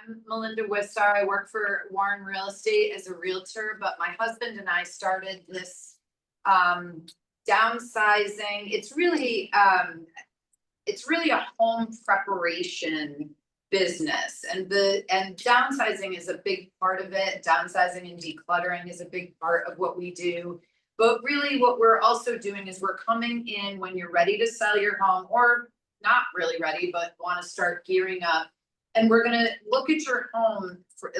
I'm Melynda Wissar. I work for Warren Real Estate as a realtor, but my husband and I started this downsizing. It's really a home preparation business, and downsizing is a big part of it. Downsizing and decluttering is a big part of what we do. But really what we're also doing is we're coming in when you're ready to sell your home, or not really ready, but want to start gearing up. And we're going to look at your home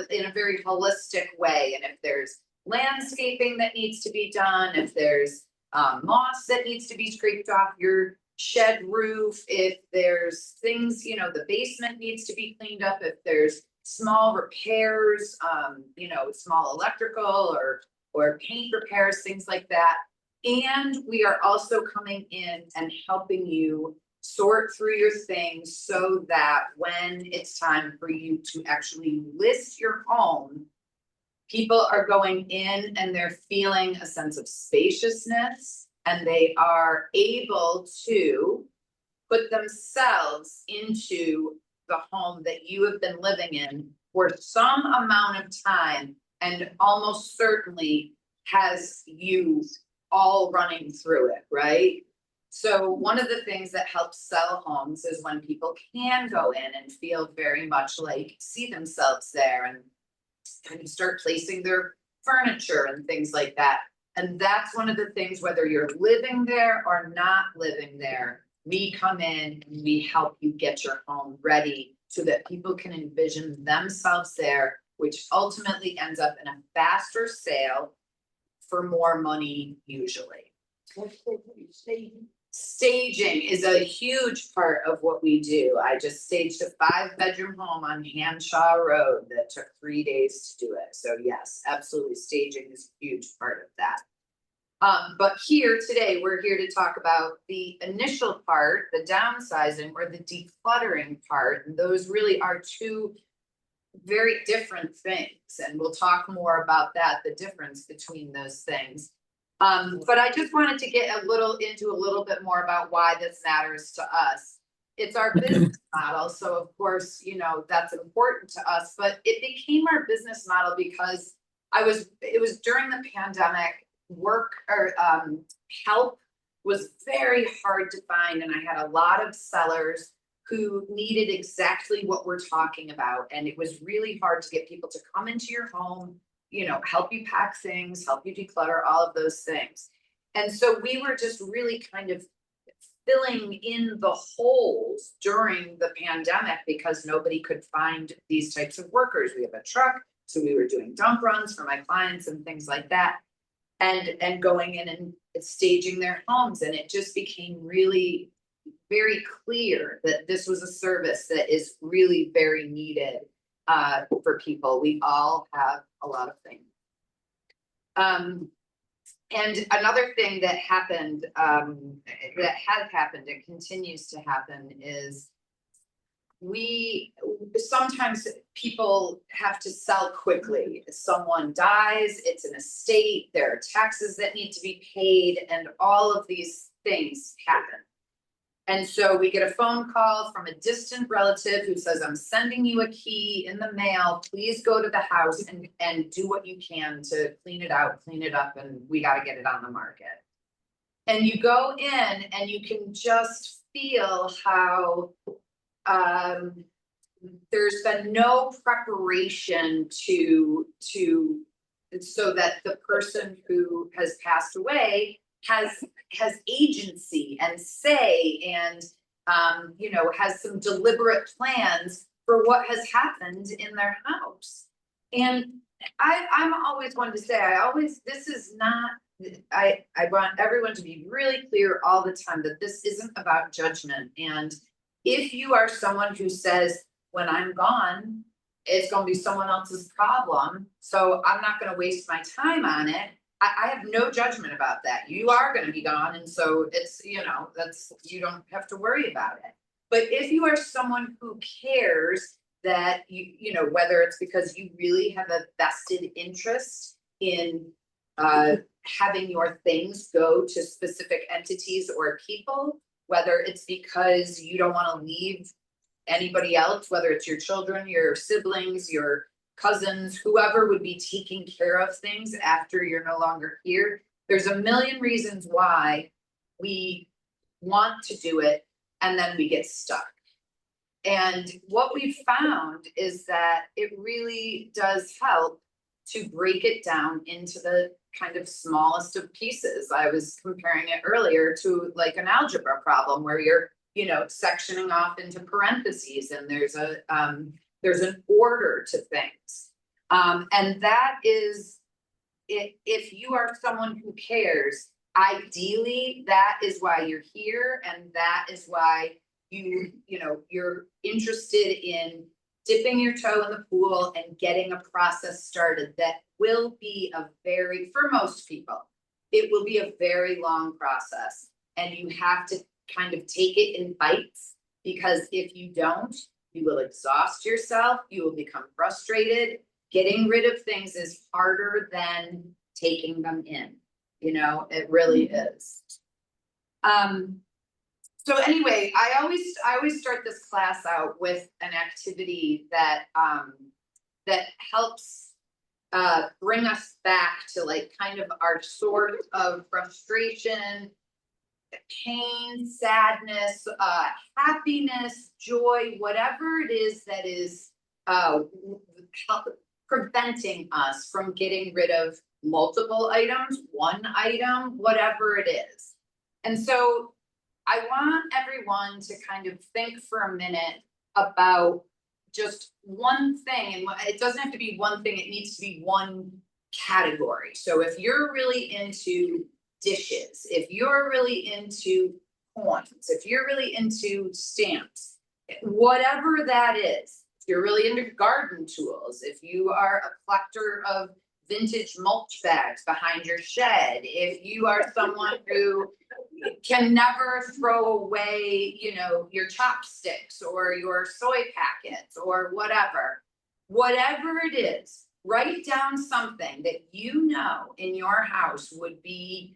in a very holistic way. And if there's landscaping that needs to be done, if there's moss that needs to be scraped off your shed roof, if there's things, the basement needs to be cleaned up, if there's small repairs, small electrical or paint repairs, things like that. And we are also coming in and helping you sort through your things so that when it's time for you to actually list your home, people are going in and they're feeling a sense of spaciousness, and they are able to put themselves into the home that you have been living in for some amount of time, and almost certainly has you all running through it, right? So one of the things that helps sell homes is when people can go in and feel very much like see themselves there, and kind of start placing their furniture and things like that. And that's one of the things, whether you're living there or not living there, we come in and we help you get your home ready so that people can envision themselves there, which ultimately ends up in a faster sale for more money usually. Staging is a huge part of what we do. I just staged a 5-bedroom home on Hanshaw Road that took 3 days to do it. So yes, absolutely, staging is a huge part of that. But here today, we're here to talk about the initial part, the downsizing or the decluttering part. And those really are two very different things. And we'll talk more about that, the difference between those things. But I just wanted to get into a little bit more about why this matters to us. It's our business model. So of course, that's important to us, but it became our business model because it was during the pandemic. Work or help was very hard to find, and I had a lot of sellers who needed exactly what we're talking about, and it was really hard to get people to come into your home, help you pack things, help you declutter, all of those things. And so we were just really kind of filling in the holes during the pandemic because nobody could find these types of workers. We have a truck, so we were doing dump runs for my clients and things like that, and going in and staging their homes. And it just became really very clear that this was a service that is really very needed for people. We all have a lot of things. And another thing that happened, that has happened, it continues to happen, is sometimes people have to sell quickly. Someone dies, it's an estate, there are taxes that need to be paid, and all of these things happen. And so we get a phone call from a distant relative who says, I'm sending you a key in the mail. Please go to the house and do what you can to clean it out, clean it up, and we got to get it on the market. And you go in and you can just feel how there's been no preparation so that the person who has passed away has agency and say, and has some deliberate plans for what has happened in their house. And I'm always one to say, this is not, I want everyone to be really clear all the time that this isn't about judgment. And if you are someone who says, when I'm gone, it's going to be someone else's problem, so I'm not going to waste my time on it, I have no judgment about that. You are going to be gone, and so it's, you don't have to worry about it. But if you are someone who cares that whether it's because you really have a vested interest in having your things go to specific entities or people, whether it's because you don't want to leave anybody else, whether it's your children, your siblings, your cousins, whoever would be taking care of things after you're no longer here. There's a million reasons why we want to do it and then we get stuck. And what we've found is that it really does help to break it down into the kind of smallest of pieces. I was comparing it earlier to like an algebra problem where you're, sectioning off into parentheses and there's an order to things. And that is, if you are someone who cares, ideally, that is why you're here, and that is why you're interested in dipping your toe in the pool and getting a process started that will be for most people, it will be a very long process. And you have to kind of take it in bites, because if you don't, you will exhaust yourself, you will become frustrated. Getting rid of things is harder than taking them in, it really is. So anyway, I always start this class out with an activity that helps bring us back to like kind of our source of frustration, pain, sadness, happiness, joy, whatever it is that is preventing us from getting rid of multiple items, one item, whatever it is. And so I want everyone to kind of think for a minute about just one thing, and it doesn't have to be one thing, it needs to be one category. So if you're really into dishes, if you're really into coins, if you're really into stamps, whatever that is, if you're really into garden tools, if you are a collector of vintage mulch bags behind your shed, if you are someone who can never throw away, your chopsticks or your soy packets or whatever it is, write down something that in your house would be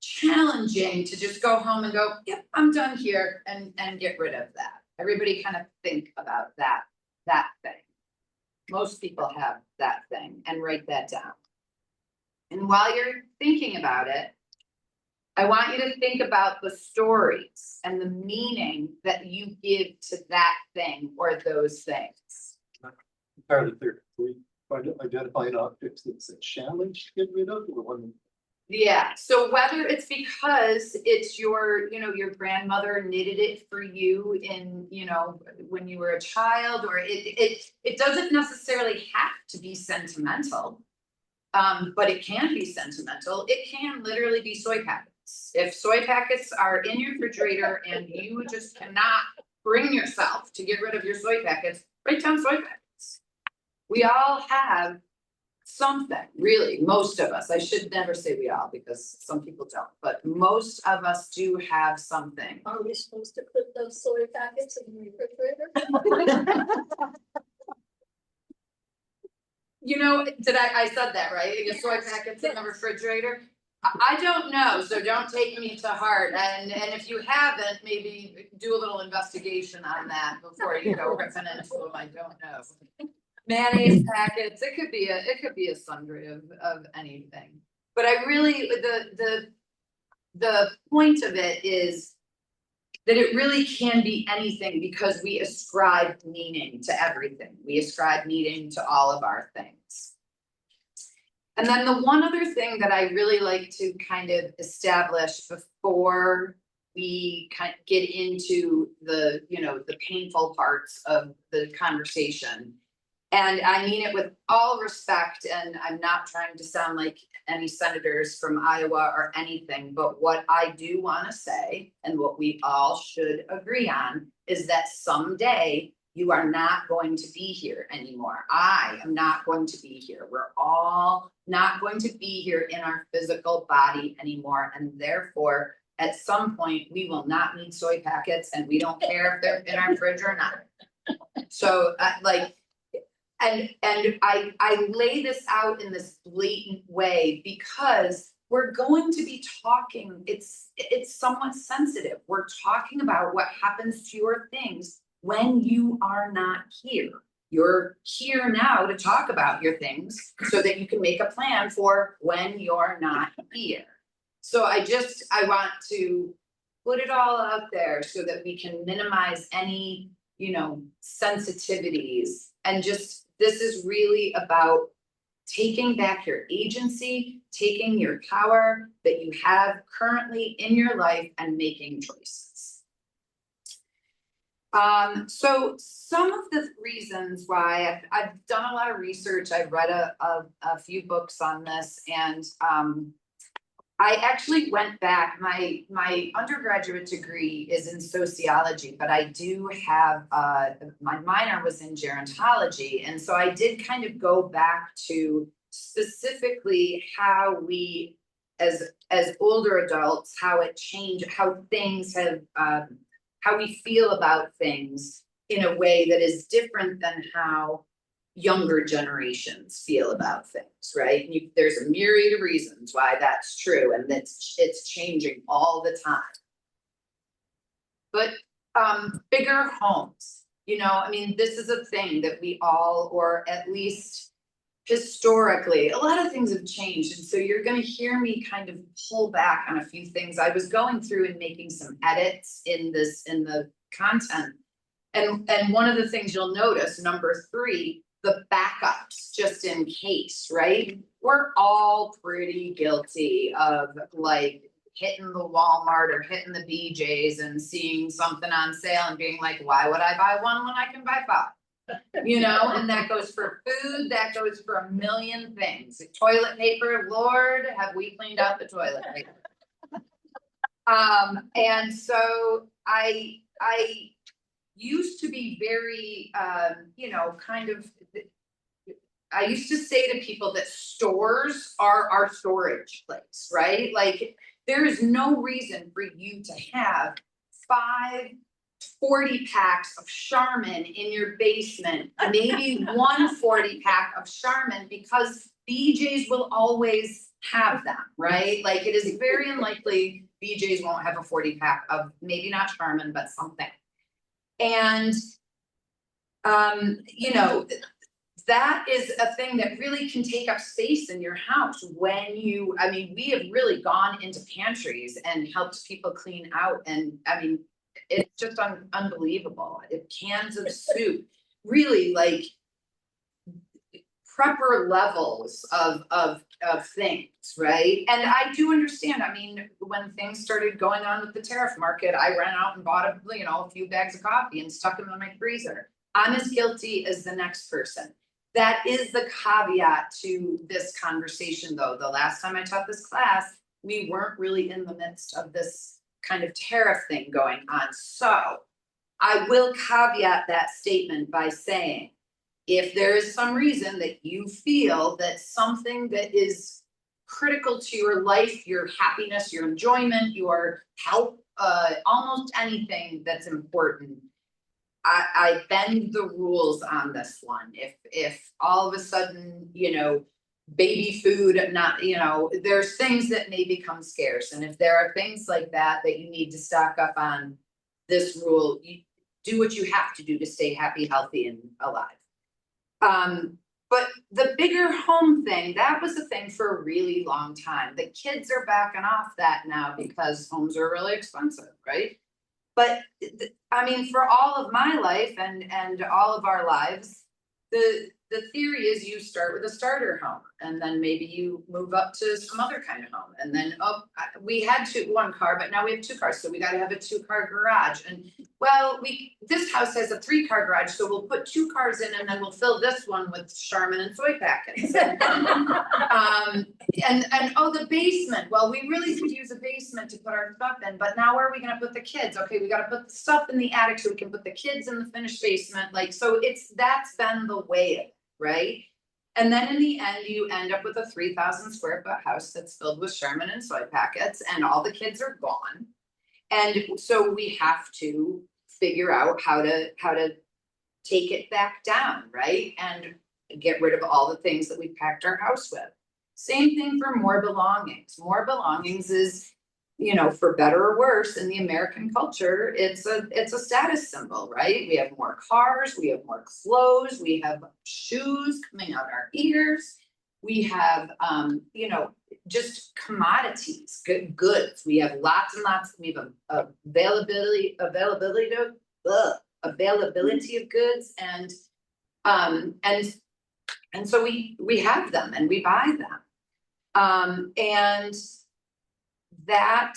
challenging to just go home and go, yep, I'm done here, and get rid of that. Everybody kind of think about that thing. Most people have that thing, and write that down. And while you're thinking about it, I want you to think about the stories and the meaning that you give to that thing or those things. Entirely clear. We identify an object that's a challenge to get rid of, or one. Yeah, so whether it's because it's your grandmother knitted it for you in, when you were a child, or it doesn't necessarily have to be sentimental, but it can be sentimental. It can literally be soy packets. If soy packets are in your refrigerator and you just cannot bring yourself to get rid of your soy packets, write down soy packets. We all have something, really, most of us. I should never say we all, because some people don't, but most of us do have something. Are we supposed to put those soy packets in the refrigerator? Did I said that, right? You get soy packets in the refrigerator? I don't know, so don't take me to heart. And if you haven't, maybe do a little investigation on that before you go ripping into them. I don't know. Mayonnaise packets, it could be a sundry of anything. But I really, the point of it is that it really can be anything, because we ascribe meaning to everything. We ascribe meaning to all of our things. And then the one other thing that I really like to kind of establish before we kind of get into the painful parts of the conversation, and I mean it with all respect, and I'm not trying to sound like any senators from Iowa or anything, but what I do want to say, and what we all should agree on, is that someday you are not going to be here anymore. I am not going to be here. We're all not going to be here in our physical body anymore, and therefore, at some point, we will not need soy packets, and we don't care if they're in our fridge or not. So, And I lay this out in this blatant way because we're going to be talking, it's somewhat sensitive. We're talking about what happens to your things when you are not here. You're here now to talk about your things so that you can make a plan for when you're not here. So I want to put it all out there so that we can minimize any, sensitivities. And just, this is really about taking back your agency, taking your power that you have currently in your life and making choices. So some of the reasons why I've done a lot of research, I've read a few books on this, and I actually went back. My undergraduate degree is in sociology, but I do have my minor was in gerontology, and so I did kind of go back to specifically how we, as older adults, how it changed, how things have. How we feel about things in a way that is different than how younger generations feel about things, right? And there's a myriad of reasons why that's true, and it's changing all the time. But bigger homes, this is a thing that we all, or at least historically, a lot of things have changed. And so you're going to hear me kind of pull back on a few things. I was going through and making some edits in the content. And one of the things you'll notice, number 3, the backups, just in case, right? We're all pretty guilty of like hitting the Walmart or hitting the BJ's and seeing something on sale and being like, why would I buy one when I can buy 5? And that goes for food, that goes for a million things. Toilet paper, Lord, have we cleaned out the toilet paper? And so I used to be very, I used to say to people that stores are our storage place, right? Like, there is no reason for you to have 40 packs of Charmin in your basement, maybe 1 40-pack of Charmin, because BJ's will always have them, right? Like, it is very unlikely BJ's won't have a 40-pack of maybe not Charmin, but something. And, that is a thing that really can take up space in your house when we have really gone into pantries and helped people clean out. And it's just unbelievable. Cans of soup, really like prepper levels of things, right? And I do understand. When things started going on with the tariff market, I ran out and bought a few bags of coffee and stuck them in my freezer. I'm as guilty as the next person. That is the caveat to this conversation, though. The last time I taught this class, we weren't really in the midst of this kind of tariff thing going on. So I will caveat that statement by saying, if there is some reason that you feel that something that is critical to your life, your happiness, your enjoyment, your health, almost anything that's important, I bend the rules on this one. If all of a sudden, baby food, there's things that may become scarce. And if there are things like that you need to stock up on, this rule, you do what you have to do to stay happy, healthy, and alive. But the bigger home thing, that was a thing for a really long time. The kids are backing off that now because homes are really expensive, right? But for all of my life and all of our lives, the theory is you start with a starter home, and then maybe you move up to some other kind of home, and then we had 1 car, but now we have 2 cars, so we got to have a 2-car garage. And this house has a 3-car garage, so we'll put 2 cars in, and then we'll fill this one with Charmin and soy packets. The basement. Well, we really could use a basement to put our stuff in, but now where are we going to put the kids? Okay, we got to put the stuff in the attic so we can put the kids in the finished basement. That's been the way of it, right? And then in the end, you end up with a 3,000 square foot house that's filled with Charmin and soy packets, and all the kids are gone. And so we have to figure out how to take it back down, right? And get rid of all the things that we packed our house with. Same thing for more belongings. More belongings is you know, for better or worse, in the American culture, it's a status symbol, right? We have more cars, we have more clothes, we have shoes coming out our ears. We have, you know, just commodities, goods. We have lots and lots, we have availability of goods and so we have them and we buy them. And that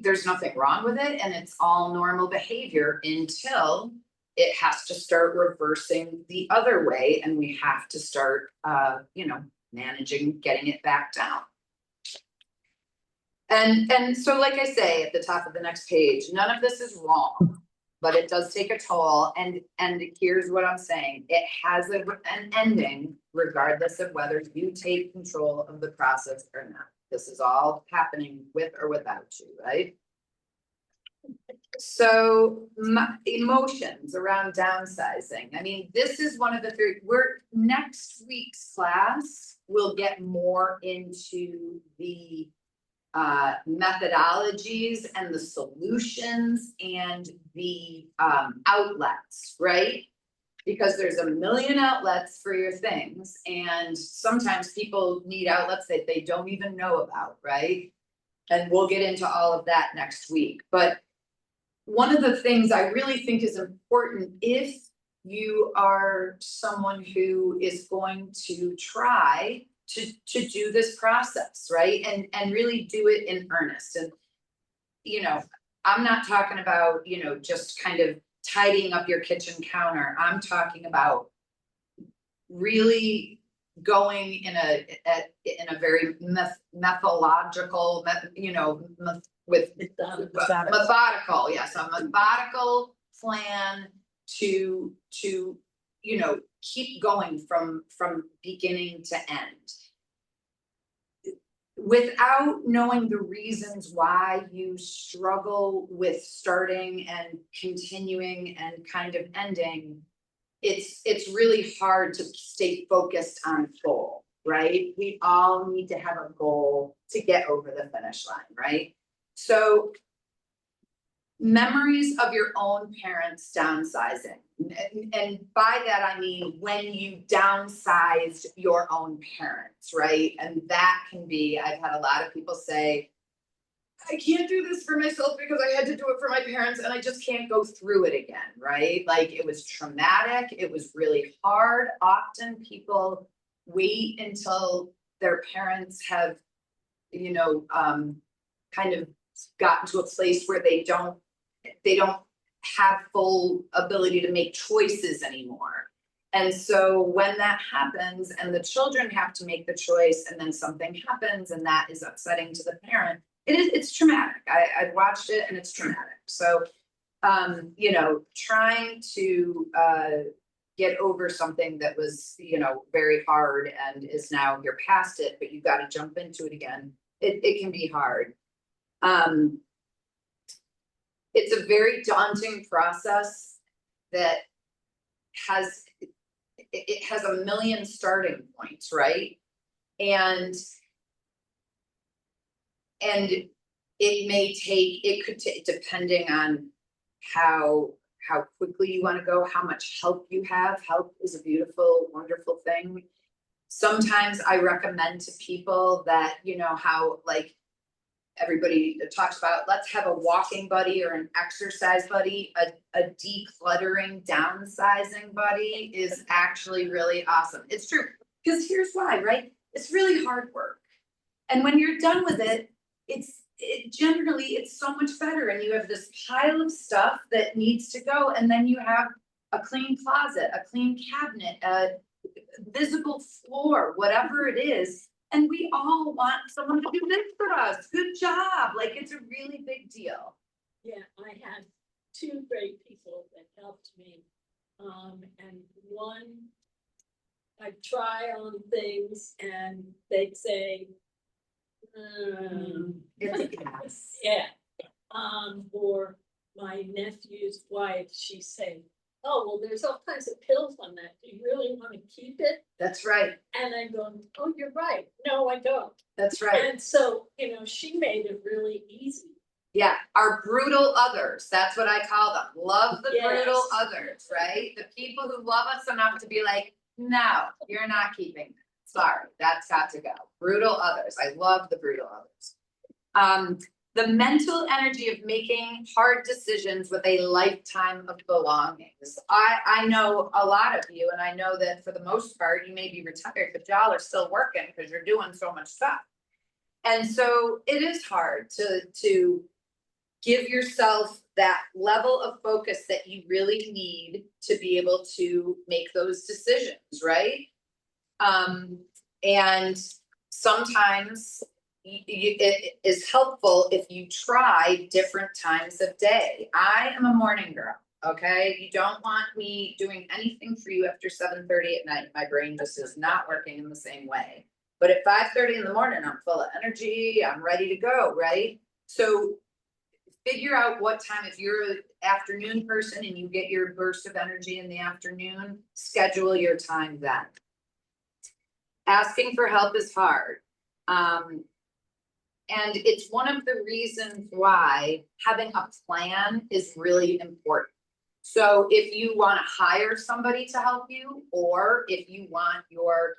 there's nothing wrong with it, and it's all normal behavior until it has to start reversing the other way, and we have to start you know, managing getting it back down. And so, like I say at the top of the next page, none of this is wrong, but it does take a toll, and here's what I'm saying: it has an ending regardless of whether you take control of the process or not. This is all happening with or without you, right? So emotions around downsizing. I mean, this is one of the three. Next week's class will get more into the methodologies and the solutions and the outlets, right? Because there's a million outlets for your things, and sometimes people need outlets that they don't even know about, right? And we'll get into all of that next week. But one of the things I really think is important, if you are someone who is going to try to do this process, right? And really do it in earnest. And, you know, I'm not talking about, you know, just kind of tidying up your kitchen counter. I'm talking about really going in a very methodological, you know, methodical, yes, a methodical plan to you know, keep going from beginning to end. Without knowing the reasons why you struggle with starting and continuing and kind of ending, it's really hard to stay focused on a goal, right? We all need to have a goal to get over the finish line, right? So memories of your own parents downsizing. And by that, I mean when you downsized your own parents, right? And that can be, I've had a lot of people say, I can't do this for myself because I had to do it for my parents and I just can't go through it again, right? Like it was traumatic, it was really hard. Often people wait until their parents have, you know, kind of gotten to a place where they don't have full ability to make choices anymore. And so when that happens and the children have to make the choice and then something happens and that is upsetting to the parent, it's traumatic. I've watched it and it's traumatic. So, you know, trying to get over something that was, you know, very hard and is now you're past it, but you've got to jump into it again. It can be hard. It's a very daunting process that has a million starting points, right? And it could take, depending on how quickly you want to go, how much help you have. Help is a beautiful, wonderful thing. Sometimes I recommend to people that, you know, how like everybody talks about, let's have a walking buddy or an exercise buddy. A decluttering, downsizing buddy is actually really awesome. It's true, because here's why, right? It's really hard work. And when you're done with it, generally it's so much better. And you have this pile of stuff that needs to go. And then you have a clean closet, a clean cabinet, a visible floor, whatever it is. And we all want someone to do this for us. Good job. Like, it's a really big deal. Yeah, I had two great people that helped me. And one, I'd try on things and they'd say, It's a gas. yeah. Or my nephew's wife, she'd say, oh, well, there's all kinds of pills on that. Do you really want to keep it? That's right, And I go, oh, you're right. No, I don't. that's right. And so, she made it really easy. Yeah, our brutal others, that's what I call them. Love the brutal Yes. others, right? The people who love us enough to be like, no, you're not keeping that. Sorry, that's got to go. Brutal others. I love the brutal others. The mental energy of making hard decisions with a lifetime of belongings. I know a lot of you, and I know that for the most part, you may be retired, but y'all are still working because you're doing so much stuff. And so it is hard to give yourself that level of focus that you really need to be able to make those decisions, right? And sometimes it is helpful if you try different times of day. I am a morning girl, okay? You don't want me doing anything for you after 7:30 at night. My brain just is not working in the same way. But at 5:30 in the morning, I'm full of energy, I'm ready to go, right? So figure out what time, if you're an afternoon person and you get your burst of energy in the afternoon, schedule your time then. Asking for help is hard. And it's one of the reasons why having a plan is really important. So if you want to hire somebody to help you, or if you want your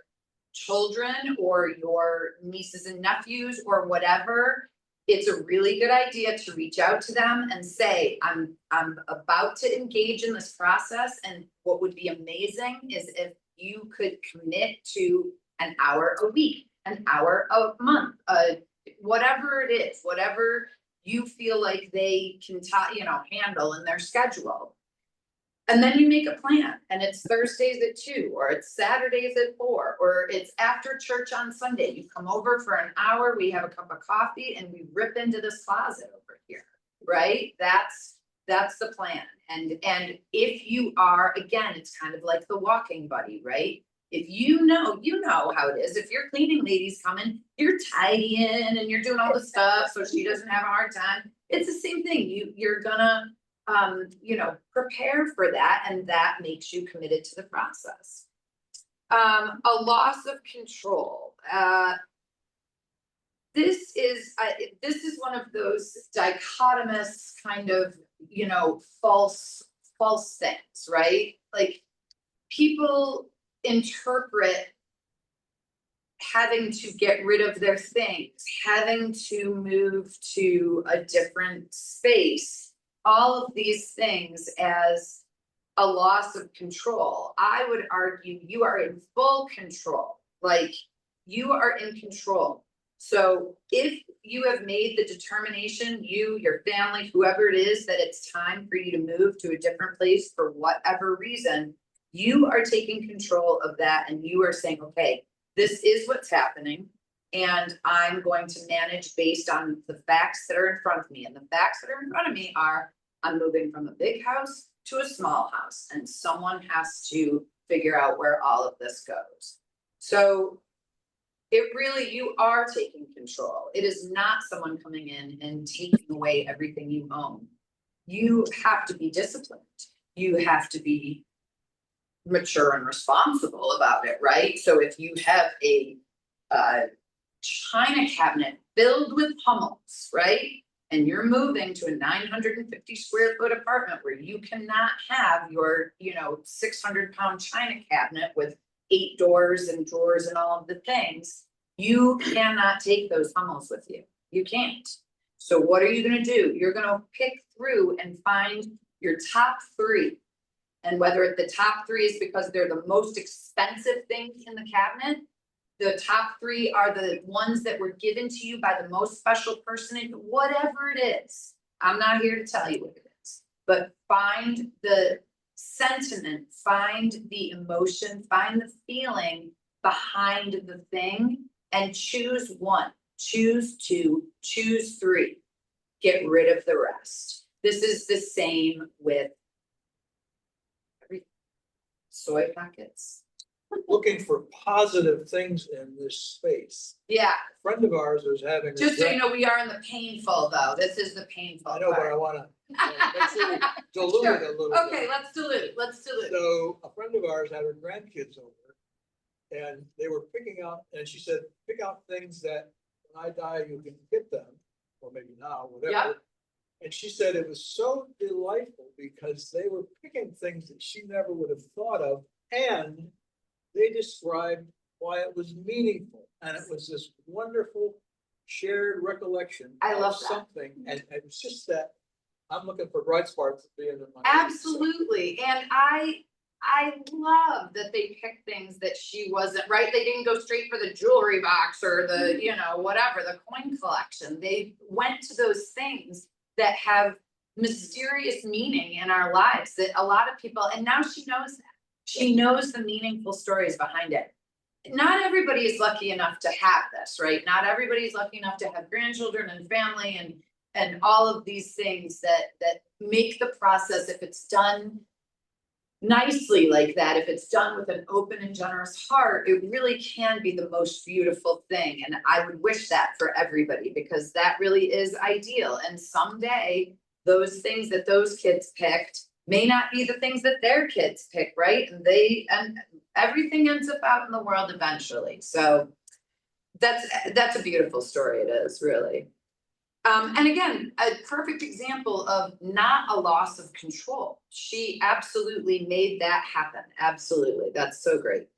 children or your nieces and nephews or whatever, it's a really good idea to reach out to them and say, I'm about to engage in this process, and what would be amazing is if you could commit to an hour a week, an hour a month, whatever it is, whatever you feel like they can handle in their schedule. And then you make a plan, and it's Thursdays at 2, or it's Saturdays at 4, or it's after church on Sunday. You come over for an hour, we have a cup of coffee, and we rip into this closet over here, right? That's the plan. And if you are, again, it's kind of like the walking buddy, right? If you know how it is. If your cleaning lady's coming, you're tidying and you're doing all the stuff so she doesn't have a hard time. It's the same thing. You're gonna prepare for that, and that makes you committed to the process. A loss of control. This is one of those dichotomous kind of, false things, right? Like, people interpret having to get rid of their things, having to move to a different space, all of these things as a loss of control. I would argue you are in full control, like you are in control. So if you have made the determination, you, your family, whoever it is, that it's time for you to move to a different place for whatever reason, you are taking control of that, and you are saying, okay, this is what's happening, and I'm going to manage based on the facts that are in front of me. And the facts that are in front of me are, I'm moving from a big house to a small house, and someone has to figure out where all of this goes. So you are taking control. It is not someone coming in and taking away everything you own. You have to be disciplined. You have to be mature and responsible about it, right? So if you have a china cabinet filled with Hummels, right? And you're moving to a 950 square foot apartment where you cannot have your, 600-pound china cabinet with 8 doors and drawers and all of the things, you cannot take those Hummels with you. You can't. So what are you going to do? You're going to pick through and find your top 3. And whether the top 3 is because they're the most expensive things in the cabinet, the top 3 are the ones that were given to you by the most special person, whatever it is. I'm not here to tell you what it is, but find the sentiment, find the emotion, find the feeling behind the thing, and choose 1, choose 2, choose 3. Get rid of the rest. This is the same with soy packets, looking for positive things in this space. Yeah, A friend of ours was having. a just so you grand- know, we are in the painful though. This is the painful I know, but I part. wanna make sure we dilute it a little bit. Okay, let's dilute. So a friend of ours had her grandkids over. And they were picking out, and she said, pick out things that when I die, you can get them, or maybe now, whatever. Yeah. And she said it was so delightful because they were picking things that she never would have thought of. And they described why it was meaningful. And it was this wonderful shared recollection. I of love that. something. And it was just that I'm looking for bright spots at the end of my. Absolutely, and I love that they picked things that she wasn't, right? They didn't go straight for the jewelry box or the, you know, whatever, the coin collection. They went to those things that have mysterious meaning in our lives that a lot of people, and now she knows that. She knows the meaningful stories behind it. Not everybody is lucky enough to have this, right? Not everybody is lucky enough to have grandchildren and family and all of these things that make the process, if it's done nicely like that, if it's done with an open and generous heart, it really can be the most beautiful thing. And I would wish that for everybody because that really is ideal. And someday those things that those kids picked may not be the things that their kids pick, right? And everything ends up out in the world eventually. So that's a beautiful story. It is really. And again, a perfect example of not a loss of control. She absolutely made that happen. Absolutely. That's so great.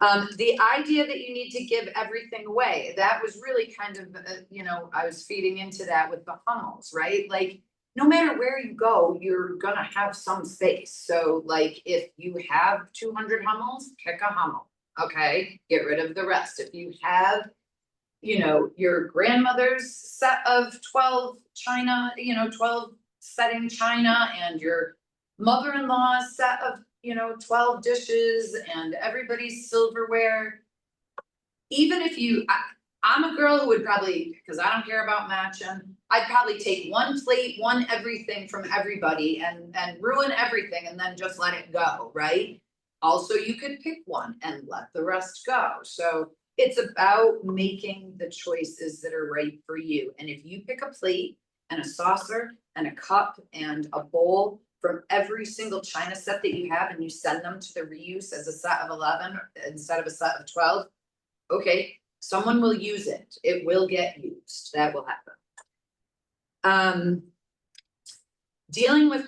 The idea that you need to give everything away, that was really kind of, you know, I was feeding into that with the Hummels, right? Like, no matter where you go, you're gonna have some space. So like, if you have 200 Hummels, pick a Hummel, okay? Get rid of the rest. If you have, you know, your grandmother's set of 12 china, you know, 12 setting china and your mother-in-law's set of, you know, 12 dishes and everybody's silverware. Even if I'm a girl who would probably, because I don't care about matching, I'd probably take one plate, one everything from everybody and ruin everything and then just let it go, right? Also, you could pick one and let the rest go. So it's about making the choices that are right for you. And if you pick a plate and a saucer and a cup and a bowl from every single china set that you have and you send them to the reuse as a set of 11 instead of a set of 12, okay, someone will use it. It will get used. That will happen. Dealing with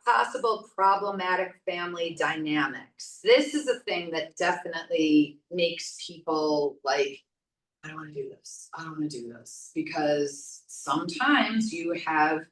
possible problematic family dynamics. This is a thing that definitely makes people like, I don't want to do this. I don't want to do this. Because sometimes you have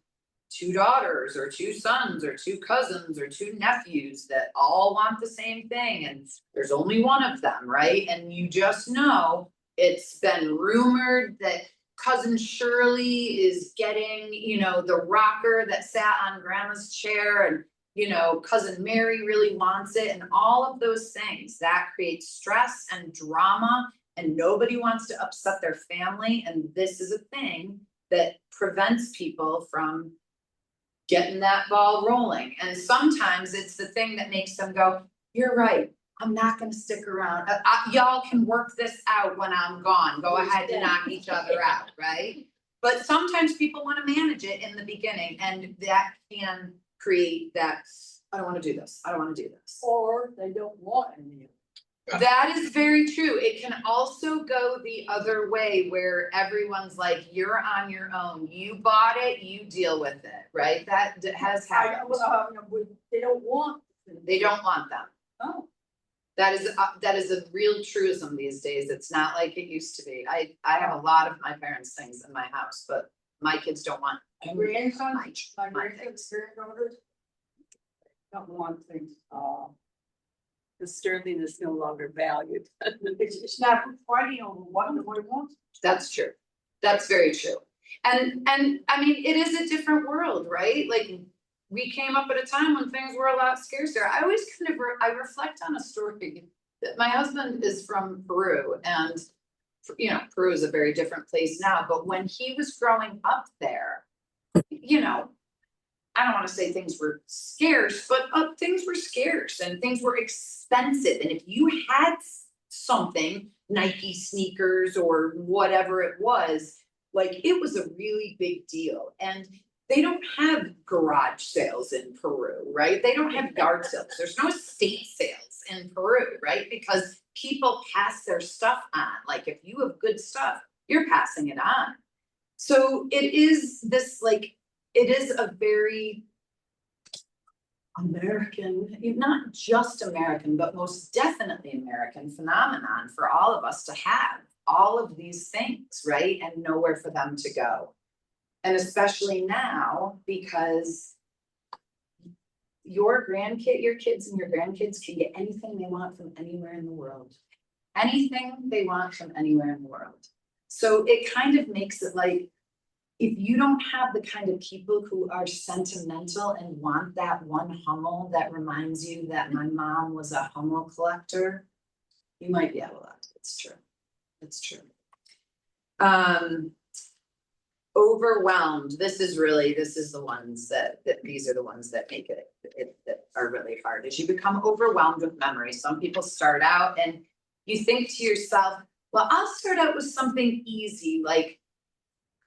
2 daughters or 2 sons or 2 cousins or 2 nephews that all want the same thing and there's only one of them, right? And you just know it's been rumored that cousin Shirley is getting, you know, the rocker that sat on grandma's chair and, you know, cousin Mary really wants it and all of those things that creates stress and drama and nobody wants to upset their family. And this is a thing that prevents people from getting that ball rolling. And sometimes it's the thing that makes them go, you're right. I'm not gonna stick around. Y'all can work this out when I'm gone. Go ahead and knock each other out, right? But sometimes people wanna manage it in the beginning and that can create that, I don't wanna do this, I don't wanna do this. Or they don't want any. That is very true. It can also go the other way where everyone's like, you're on your own. You bought it, you deal with it, right? That has happened. They don't want. They don't want them. Oh. That is a real truism these days. It's not like it used to be. I have a lot of my parents' things in my house, but my kids don't want. Grandsons, my my grandsons, granddaughters. Don't want things, The sterling is no longer valued. it's not fighting over what nobody wants. That's true. That's very true. And I mean, it is a different world, right? Like we came up at a time when things were a lot scarcer. I always kind of I reflect on a story that my husband is from Peru and you know, Peru is a very different place now, but when he was growing up there, you know, I don't want wanna say things were scarce, but things were scarce and things were expensive. And if you had something, Nike sneakers or whatever it was, like it was a really big deal. And they don't have garage sales in Peru, right? They don't have yard sales. There's no estate sales in Peru, right? Because people pass their stuff on. Like if you have good stuff, you're passing it on. So it is this like, it is a very American, not just American, but most definitely American phenomenon for all of us to have all of these things, right? And nowhere for them to go. And especially now, because your kids and your grandkids can get anything they want from anywhere in the world. Anything they want from anywhere in the world. So it kind of makes it like, if you don't have the kind of people who are sentimental and want that one Hummel that reminds you that my mom was a Hummel collector, you might be out of luck. It's true. It's true. Overwhelmed. This is the ones that these are the ones that make it that are really hard. As you become overwhelmed with memories, some people start out and you think to yourself, well, I'll start out with something easy like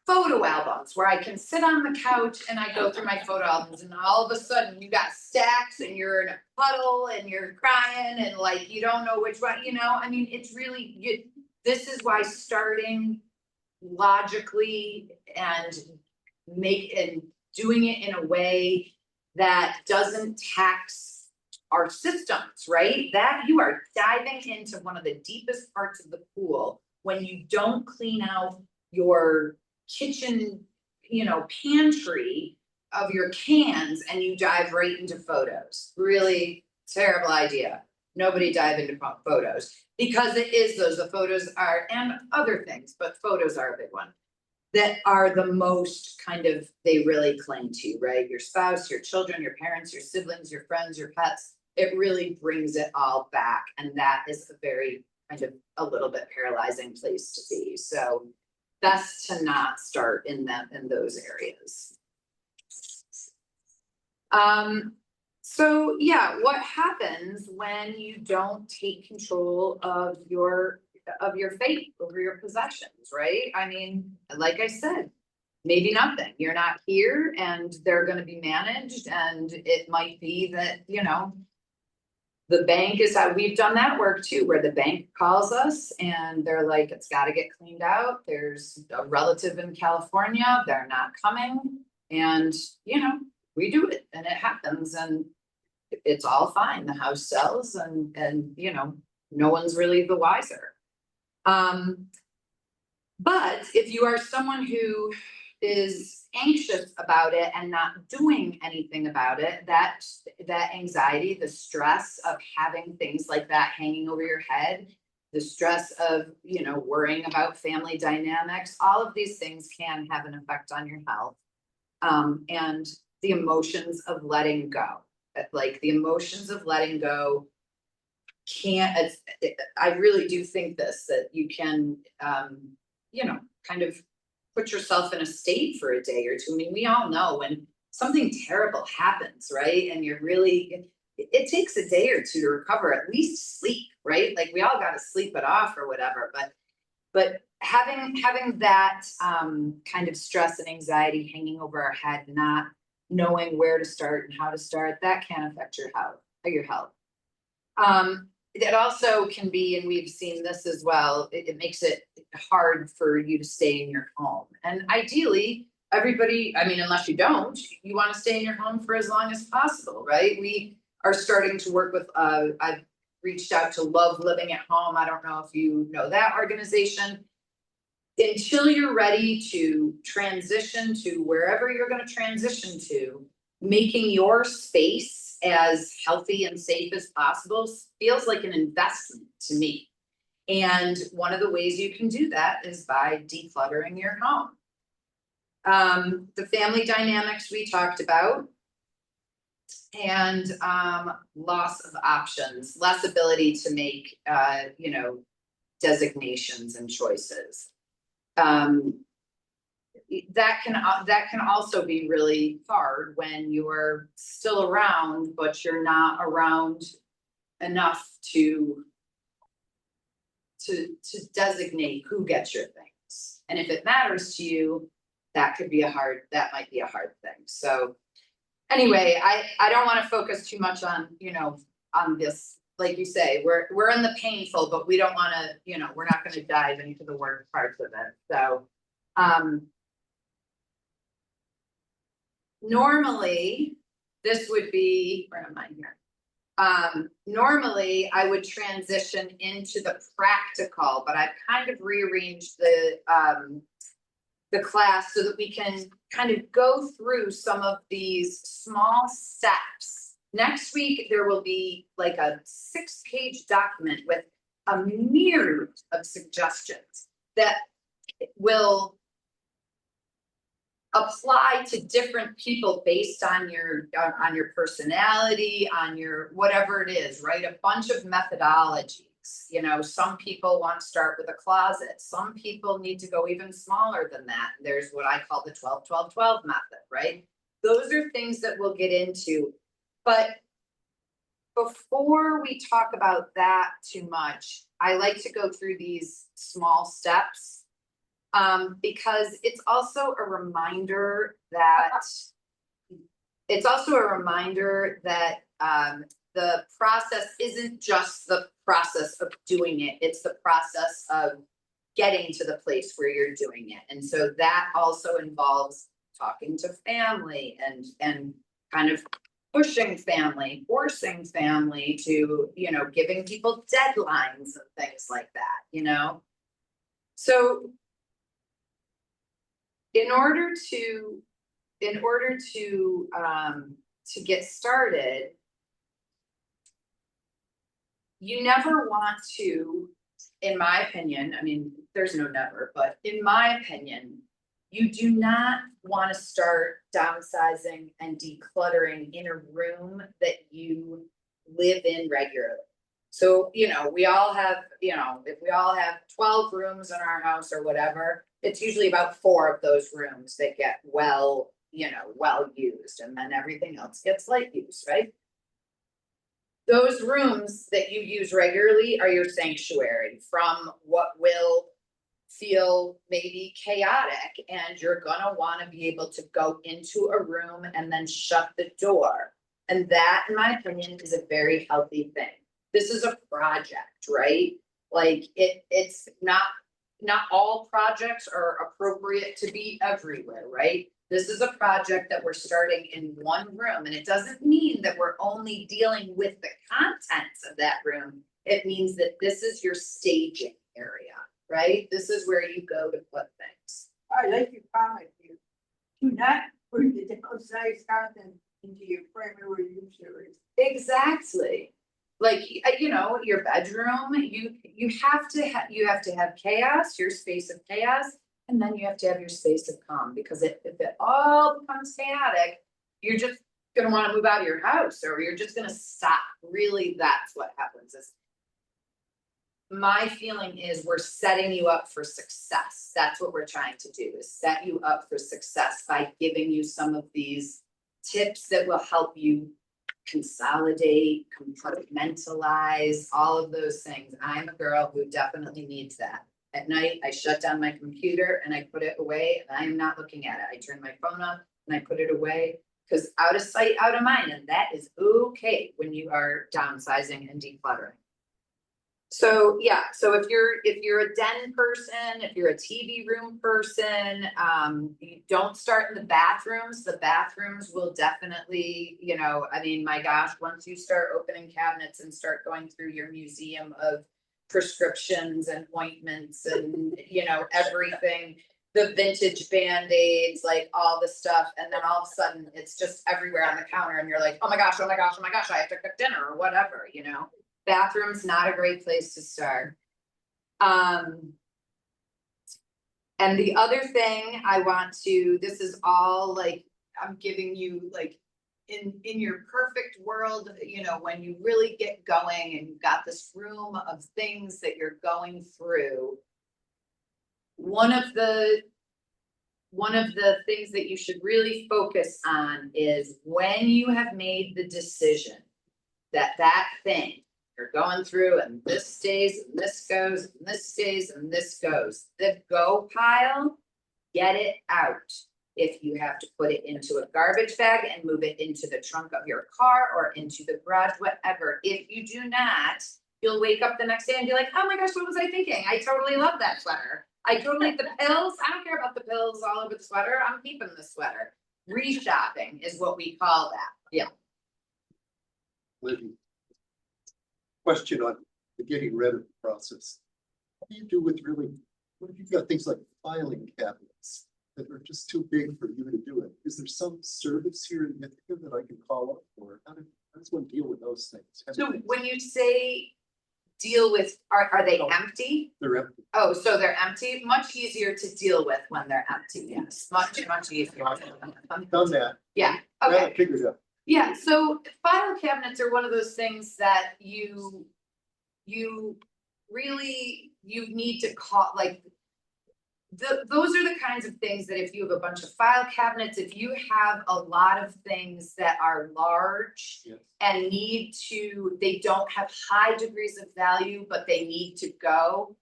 photo albums where I can sit on the couch and I go through my photo albums and all of a sudden you got stacks and you're in a puddle and you're crying and like you don't know which one, I mean, it's really this is why starting logically and doing it in a way that doesn't tax our systems, right? That you are diving into one of the deepest parts of the pool when you don't clean out your kitchen, pantry of your cans and you dive right into photos. Really terrible idea. Nobody dive into photos because it is the photos are, and other things, but photos are a big one that are the most they really cling to you, right? Your spouse, your children, your parents, your siblings, your friends, your pets. It really brings it all back. And that is a very a little bit paralyzing place to be. So best to not start in those areas. So yeah, what happens when you don't take control of your fate over your possessions, right? I mean, like I said, maybe nothing. You're not here and they're going to be managed, and it might be that, the bank is how we've done that work too, where the bank calls us and they're like, it's got to get cleaned out. There's a relative in California, they're not coming. And, we do it and it happens and it's all fine. The house sells and no one's really the wiser. But if you are someone who is anxious about it and not doing anything about it, that anxiety, the stress of having things like that hanging over your head, the stress of, worrying about family dynamics, all of these things can have an effect on your health. And the emotions of letting go, like the emotions of letting go I really do think that you can, kind of put yourself in a state for a day or two. I mean, we all know when something terrible happens, right? And you're really, it takes a day or two to recover, at least sleep, right? Like we all got to sleep it off or whatever, but having that kind of stress and anxiety hanging over our head, not knowing where to start and how to start, that can affect your health. It also can be, and we've seen this as well, it makes it hard for you to stay in your home. And ideally, everybody, I mean, unless you don't, you want to stay in your home for as long as possible, right? We are starting to work with, I've reached out to Love Living at Home. I don't know if you know that organization. Until you're ready to transition to wherever you're going to transition to, making your space as healthy and safe as possible feels like an investment to me. And one of the ways you can do that is by decluttering your home. The family dynamics we talked about, and loss of options, less ability to make, designations and choices. that can also be really hard when you're still around, but you're not around enough to designate who gets your things. And if it matters to you, that might be a hard thing. So anyway, I don't want to focus too much on, on this. Like you say, we're in the painful, but we don't want to, we're not going to dive into the worst parts of it. So, normally this would be, where am I here? Normally I would transition into the practical, but I've kind of rearranged the class so that we can kind of go through some of these small steps. Next week, there will be like a 6-page document with a myriad of suggestions that will apply to different people based on your personality, on your whatever it is, right? A bunch of methodologies. Some people want to start with a closet. Some people need to go even smaller than that. There's what I call the 12-12-12 method, right? Those are things that we'll get into. But before we talk about that too much, I like to go through these small steps. Because it's also a reminder that the process isn't just the process of doing it, it's the process of getting to the place where you're doing it. And so that also involves talking to family and kind of pushing family, forcing family to, giving people deadlines and things like that, So in order to get started, you never want to, in my opinion, I mean, there's no never, but in my opinion, you do not want to start downsizing and decluttering in a room that you live in regularly. So, we all have, if we all have 12 rooms in our house or whatever, it's usually about 4 of those rooms that get well used, and then everything else gets light use, right? Those rooms that you use regularly are your sanctuary from what will feel maybe chaotic, and you're gonna want to be able to go into a room and then shut the door. And that, in my opinion, is a very healthy thing. This is a project, right? Like it's not all projects are appropriate to be everywhere, right? This is a project that we're starting in one room, and it doesn't mean that we're only dealing with the contents of that room. It means that this is your staging area, right? This is where you go to put things. I like your comment here. Do not put the downsized content into your primary use area. Exactly. Like, your bedroom, you have to have chaos, your space of chaos, and then you have to have your space of calm, because if it all becomes chaotic, you're just gonna want to move out of your house, or you're just gonna stop. Really, that's what happens. Is my feeling is we're setting you up for success. That's what we're trying to do, is set you up for success by giving you some of these tips that will help you consolidate, compartmentalize, all of those things. I'm a girl who definitely needs that. At night, I shut down my computer and I put it away, and I am not looking at it. I turn my phone off and I put it away, because out of sight, out of mind, and that is okay when you are downsizing and decluttering. So yeah, so if you're a den person, if you're a TV room person, you don't start in the bathrooms. The bathrooms will definitely, I mean, my gosh, once you start opening cabinets and start going through your museum of prescriptions and ointments and, everything, the vintage Band-Aids, like all the stuff, and then all of a sudden it's just everywhere on the counter, and you're like, oh my gosh, I have to cook dinner or whatever, Bathroom's not a great place to start. And the other thing this is all like, I'm giving you like in your perfect world, when you really get going and you've got this room of things that you're going through, one of the one of the things that you should really focus on is when you have made the decision that that thing you're going through and this stays and this goes and this stays and this goes, the go pile, get it out. If you have to put it into a garbage bag and move it into the trunk of your car or into the garage, whatever. If you do not, you'll wake up the next day and be like, oh my gosh, what was I thinking? I totally love that sweater. I totally, the pills, I don't care about the pills all over the sweater. I'm keeping the sweater. Reshopping is what we call that. Yeah. Living. Question on the getting rid of the process. What do you do with really, what if you've got things like filing cabinets that are just too big for you to do it? Is there some service here in Ithaca that I can call up, or how does one deal with those things? So when you say deal with, are they empty? They're empty. Oh, so they're empty, much easier to deal with when they're empty, yes, much easier. I've done that. Yeah, Now okay. I figured out. Yeah, so file cabinets are one of those things that you really, you need to call, like. Those are the kinds of things that if you have a bunch of file cabinets, if you have a lot of things that are large. Yes. And they don't have high degrees of value, but they need to go.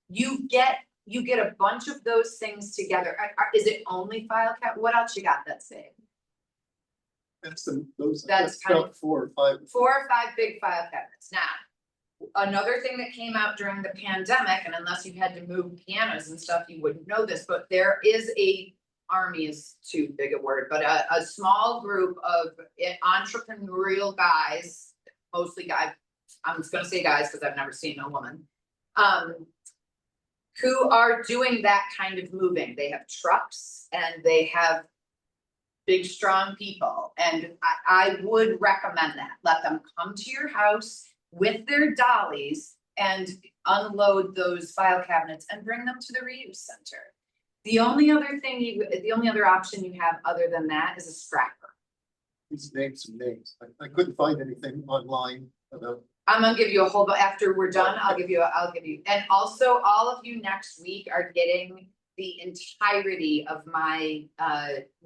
You get a bunch of those things together. Is it only file cabinet? What else you got that's big? That's kind about 4 or 5. 4 or 5 big file cabinets. Now, another thing that came out during the pandemic, and unless you had to move pianos and stuff, you wouldn't know this, but there is army is too big a word, but a small group of entrepreneurial guys, mostly guys, I'm just gonna say guys because I've never seen a woman, who are doing that kind of moving. They have trucks and they have big, strong people. And I would recommend that. Let them come to your house with their dollies and unload those file cabinets and bring them to the reuse center. The only other option you have other than that is a scrapper. These names and names. I couldn't find anything online about. I'm gonna give you a whole, after we're done, I'll give you, and also all of you next week are getting the entirety of my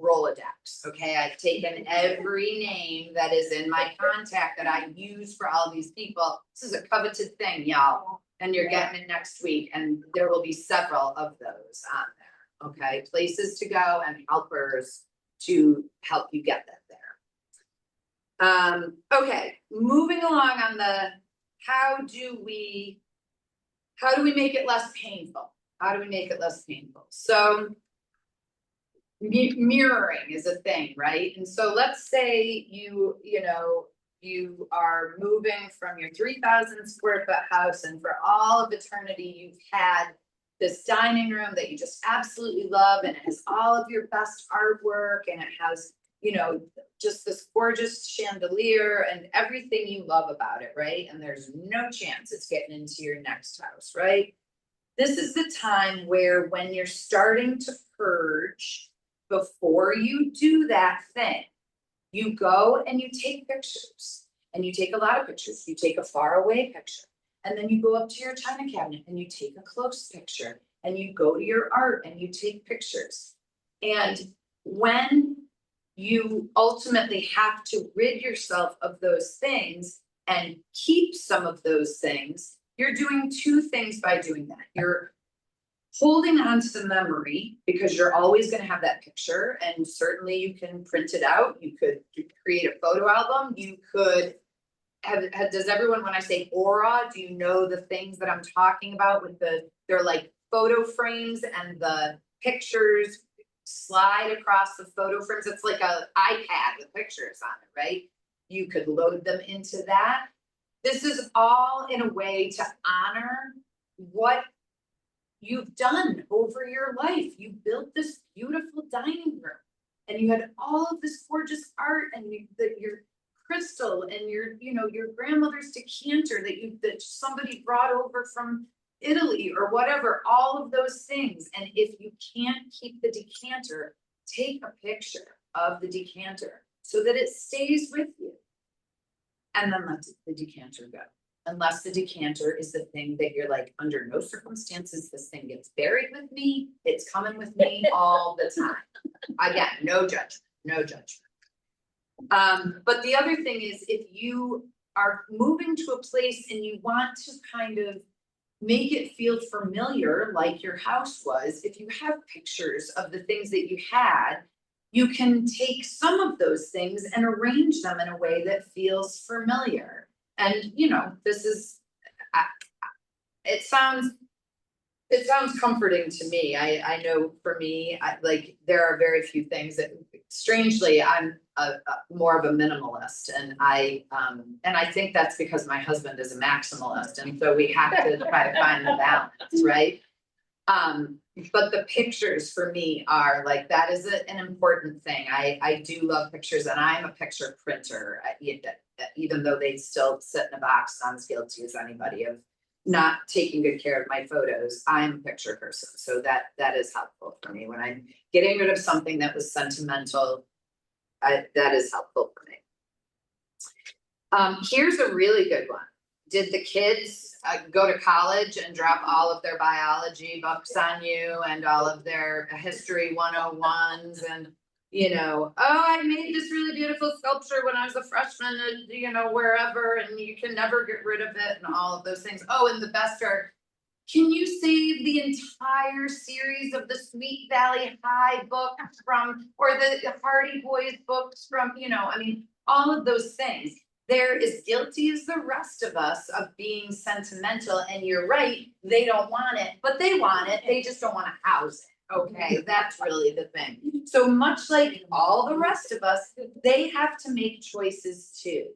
Rolodex, okay? I've taken every name that is in my contact that I use for all these people. This is a coveted thing, y'all, and you're getting it next week, and there will be several of those on there, okay? Places to go and helpers to help you get that there. Okay, moving along on the, how do we make it less painful? How do we make it less painful? So mirroring is a thing, right? And so let's say you are moving from your 3,000 square foot house, and for all of eternity, you've had this dining room that you just absolutely love, and it has all of your best artwork, and it has, just this gorgeous chandelier and everything you love about it, right? And there's no chance it's getting into your next house, right? This is the time where, when you're starting to purge, before you do that thing, you go and you take pictures, and you take a lot of pictures. You take a far away picture, and then you go up to your china cabinet and you take a close picture, and you go to your art and you take pictures. And when you ultimately have to rid yourself of those things and keep some of those things, you're doing 2 things by doing that. You're holding on to the memory, because you're always going to have that picture, and certainly you can print it out. You could create a photo album. You could does everyone, when I say aura, do you know the things that I'm talking about with they're like photo frames, and the pictures slide across the photo frames? It's like an iPad with pictures on it, right? You could load them into that. This is all in a way to honor what you've done over your life. You built this beautiful dining room, and you had all of this gorgeous art, and your crystal, and your grandmother's decanter that somebody brought over from Italy or whatever, all of those things. And if you can't keep the decanter, take a picture of the decanter so that it stays with you, and then let the decanter go. unless the decanter is the thing that you're like, under no circumstances, this thing gets buried with me, it's coming with me all the time. Again, no judgment, no judgment. But the other thing is, if you are moving to a place and you want to kind of make it feel familiar, like your house was, if you have pictures of the things that you had, you can take some of those things and arrange them in a way that feels familiar. And, you know, this is, it sounds comforting to me. I know for me, like, there are very few things that, strangely, I'm more of a minimalist, and I think that's because my husband is a maximalist, and so we have to try to find the balance, right? But the pictures for me are like, that is an important thing. I do love pictures, and I'm a picture printer, even though they still sit in a box. I'm as guilty as anybody of not taking good care of my photos. I'm a picture person, so that is helpful for me when I'm getting rid of something that was sentimental. That is helpful for me. Here's a really good one. Did the kids go to college and drop all of their biology books on you and all of their history 101s and, you know, oh, I made this really beautiful sculpture when I was a freshman and, you know, wherever, and you can never get rid of it and all of those things. Oh, and the best are, can you save the entire series of the Sweet Valley High books from, or the Hardy Boys books from, you know, I mean, all of those things. They're as guilty as the rest of us of being sentimental, and you're right, they don't want it, but they want it, they just don't want to house it, okay? That's really the thing. So much like all the rest of us, they have to make choices too.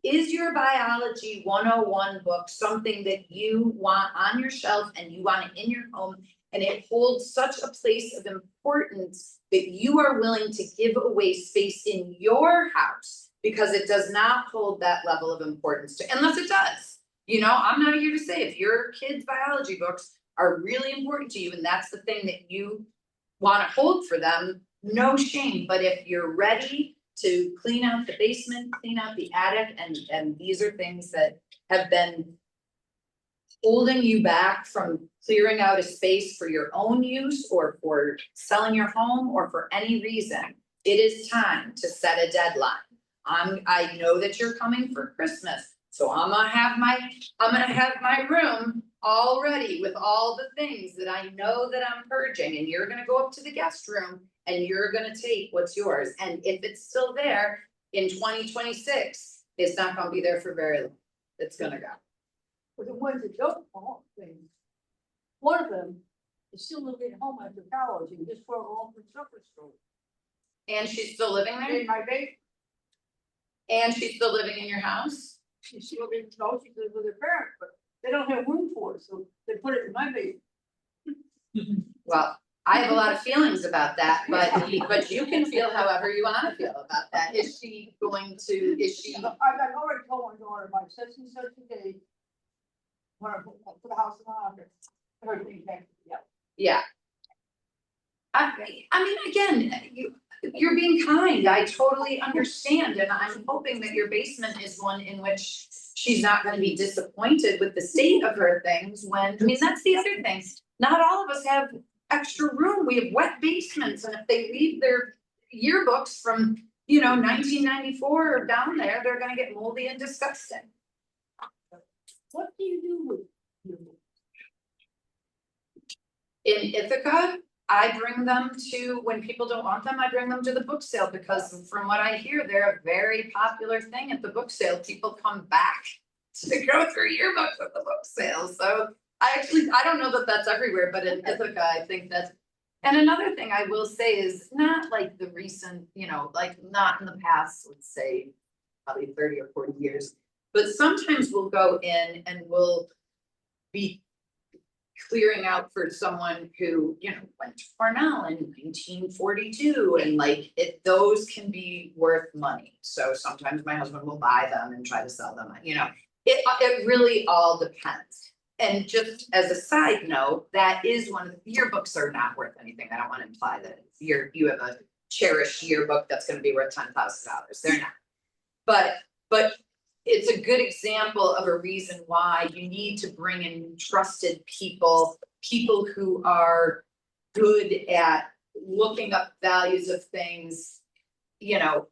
Is your biology 101 book something that you want on your shelf and you want it in your home, and it holds such a place of importance that you are willing to give away space in your house because it does not hold that level of importance to, unless it does. You know, I'm not here to say if your kids' biology books are really important to you and that's the thing that you want to hold for them, no shame. But if you're ready to clean out the basement, clean out the attic, and these are things that have been holding you back from clearing out a space for your own use or for selling your home or for any reason, it is time to set a deadline. I know that you're coming for Christmas, so I'm gonna have my room all ready with all the things that I know that I'm purging, and you're gonna go up to the guest room and you're gonna take what's yours. And if it's still there in 2026, it's not gonna be there for very long. It's gonna go. For the ones that don't want things. One of them is still living at home after college and just brought home from supper store. And she's still living there? In my basement, And she's still living in your house? she still lives, no, she lives with her parents, but they don't have room for it, so they put it in my basement. Well, I have a lot of feelings about that, but you can feel however you wanna feel about that. Is she going to, is she? I've already told my daughter by such and such a day. When I put the house in order, everything back, yeah. Yeah. I mean, again, you're being kind, I totally understand, and I'm hoping that your basement is one in which she's not gonna be disappointed with the state of her things when, I mean, that's the other thing. Not all of us have extra room, we have wet basements, and if they leave their yearbooks from, you know, 1994 or down there, they're gonna get moldy and disgusting. What do you do with your books? In Ithaca, I bring them to, when people don't want them, I bring them to the book sale, because from what I hear, they're a very popular thing at the book sale. People come back to go through yearbooks at the book sale, so I don't know that that's everywhere, but in Ithaca, I think that's. And another thing I will say is not like the recent, you know, like not in the past, let's say, probably 30 or 40 years. But sometimes we'll go in and we'll be clearing out for someone who, you know, went to Cornell in 1942, and like those can be worth money. So sometimes my husband will buy them and try to sell them, you know, it really all depends. And just as a side note, that is one of the yearbooks are not worth anything. I don't want to imply that you have a cherished yearbook that's going to be worth $10,000. They're not. But it's a good example of a reason why you need to bring in trusted people, people who are good at looking up values of things, you know.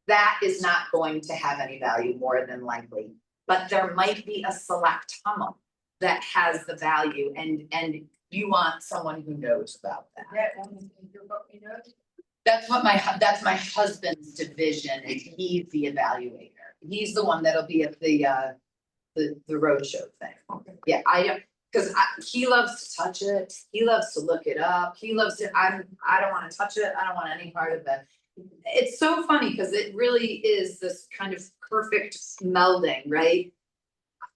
That is not going to have any value more than likely, but there might be a select hummel that has the value and you want someone who knows about that. That's my husband's division, is he's the evaluator. He's the one that'll be at the roadshow thing. Yeah, I don't, cause he loves to touch it, he loves to look it up, he loves to, I don't wanna touch it, I don't want any part of it. It's so funny, cause it really is this kind of perfect melding, right?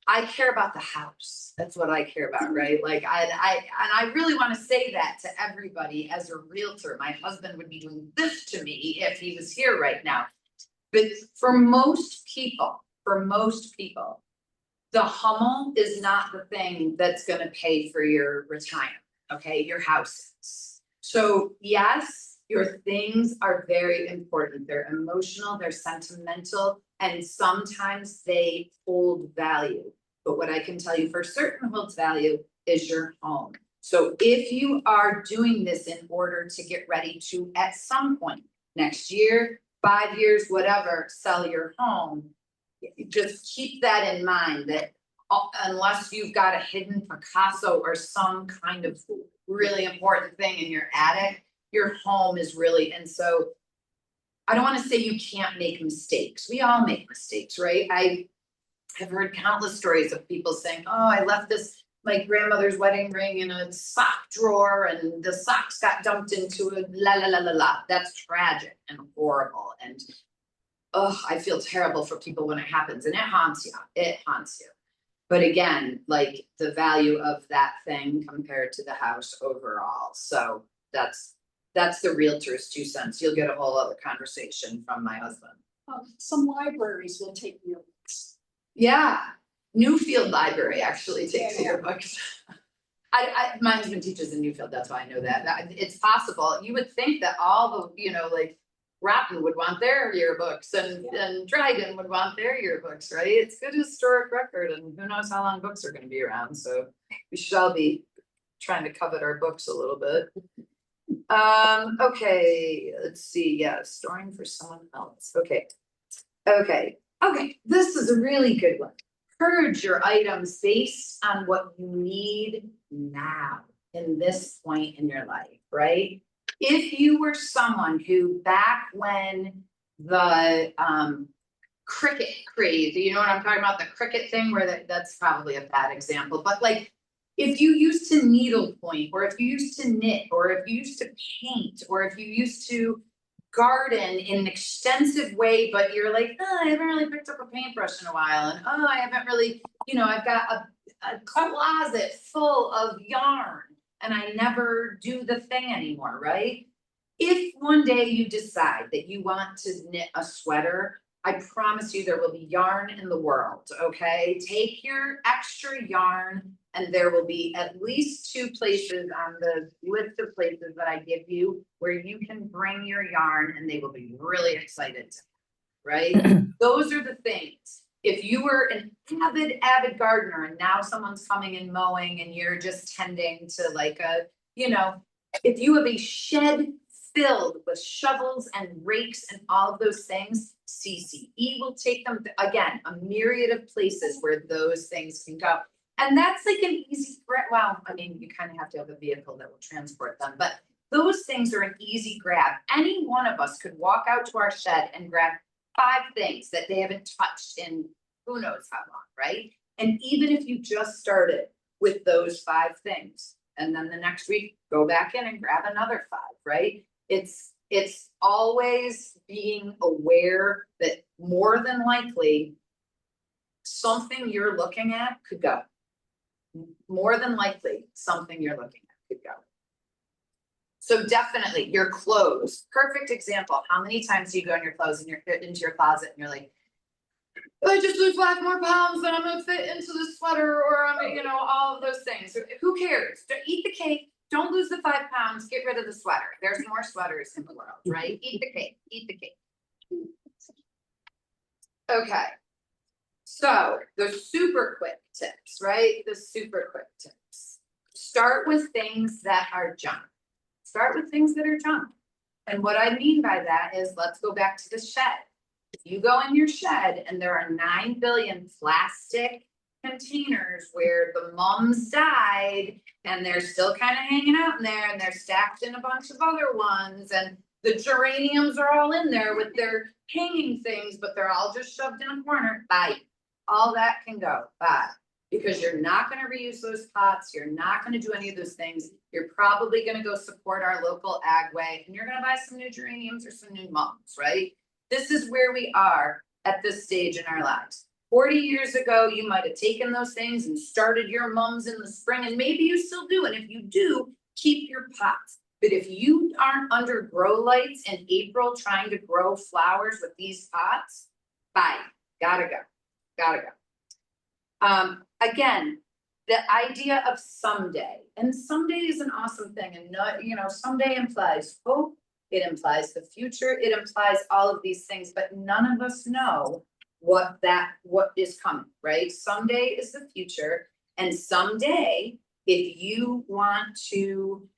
I care about the house, that's what I care about, right? Like, I really wanna say that to everybody as a realtor. My husband would be doing this to me if he was here right now. But for most people, the Hummel is not the thing that's gonna pay for your retirement, okay, your house is. So yes, your things are very important, they're emotional, they're sentimental, and sometimes they hold value. But what I can tell you for certain holds value is your home. So if you are doing this in order to get ready to, at some point, next year, 5 years, whatever, sell your home, just keep that in mind, that unless you've got a hidden Picasso or some kind of really important thing in your attic, your home is really, and so I don't wanna say you can't make mistakes. We all make mistakes, right? I've heard countless stories of people saying, oh, I left my grandmother's wedding ring in a sock drawer and the socks got dumped into a la la la la la. That's tragic and horrible. And oh, I feel terrible for people when it happens, and it haunts you. But again, like the value of that thing compared to the house overall. So that's the realtor's 2 cents. You'll get a whole other conversation from my husband. Some libraries will take your books. Yeah, Newfield Library actually takes Yeah. your books. My husband teaches in Newfield, that's why I know that, it's possible. You would think that all the, like Groton would want their yearbooks and Dragon would want their yearbooks, right? It's good historic record, and who knows how long books are gonna be around, so we should all be trying to covet our books a little bit. Okay, let's see, yeah, storing for someone else, okay, this is a really good one. Purge your items based on what you need now in this point in your life, right? If you were someone who back when the cricket craze, you know what I'm talking about, the cricket thing, where that's probably a bad example, but like if you used to needlepoint, or if you used to knit, or if you used to paint, or if you used to garden in an extensive way, but you're like, oh, I haven't really picked up a paintbrush in a while, and oh, I haven't really, I've got a closet full of yarn and I never do the thing anymore, right? If one day you decide that you want to knit a sweater, I promise you there will be yarn in the world, okay? Take your extra yarn, and there will be at least 2 places on the list of places that I give you where you can bring your yarn and they will be really excited, right? Those are the things. If you were an avid gardener and now someone's coming and mowing and you're just tending to like if you have a shed filled with shovels and rakes and all of those things, CCE will take them, again, a myriad of places where those things can go. And that's like an easy, well, I mean, you kind of have to have a vehicle that will transport them, but those things are an easy grab. Any one of us could walk out to our shed and grab 5 things that they haven't touched in who knows how long, right? And even if you just started with those 5 things, and then the next week, go back in and grab another 5, right? It's always being aware that more than likely something you're looking at could go. More than likely, something you're looking at could go. So definitely your clothes, perfect example. How many times do you go in your clothes and you're fit into your closet and you're like, I just lose 5 more pounds and I'm gonna fit into the sweater, or I'm all of those things. Who cares? Eat the cake. Don't lose the 5 pounds, get rid of the sweater. There's more sweaters in the world, right? Eat the cake, eat the cake. Okay, So the super quick tips, right? The super quick tips. Start with things that are junk. Start with things that are junk. And what I mean by that is, let's go back to the shed. If you go in your shed and there are 9 billion plastic containers where the mums died and they're still kind of hanging out in there and they're stacked in a bunch of other ones, and the geraniums are all in there with their hanging things, but they're all just shoved in a corner, bye. All that can go, bye. Because you're not gonna reuse those pots, you're not gonna do any of those things. You're probably gonna go support our local agway and you're gonna buy some new geraniums or some new mums, right? This is where we are at this stage in our lives. 40 years ago, you might have taken those things and started your mums in the spring, and maybe you still do. And if you do, keep your pots. But if you aren't under grow lights in April trying to grow flowers with these pots, bye, gotta go, gotta go. Again, the idea of someday, and someday is an awesome thing, and not, someday implies hope, it implies the future, it implies all of these things, but none of us know what is coming, right? Someday is the future, and someday, if you want to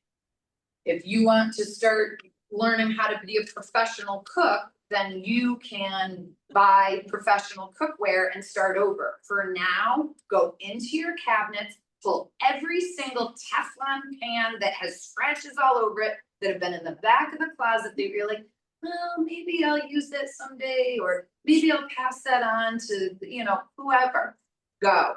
start learning how to be a professional cook, then you can buy professional cookware and start over. For now, go into your cabinets, pull every single Teflon pan that has scratches all over it that have been in the back of the closet that you're like, well, maybe I'll use that someday, or maybe I'll pass that on to, whoever. Go.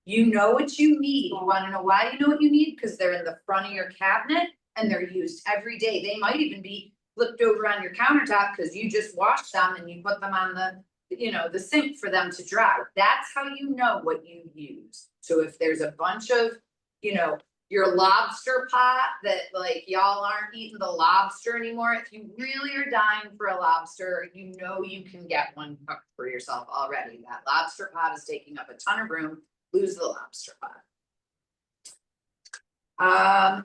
You know what you need. You wanna know why you know what you need? Because they're in the front of your cabinet and they're used every day. They might even be flipped over on your countertop because you just washed them and you put them on the sink for them to dry. That's how you know what you use. So if there's a bunch of, your lobster pot that like y'all aren't eating the lobster anymore, if you really are dying for a lobster, you can get one cooked for yourself already. That lobster pot is taking up a ton of room. Lose the lobster pot.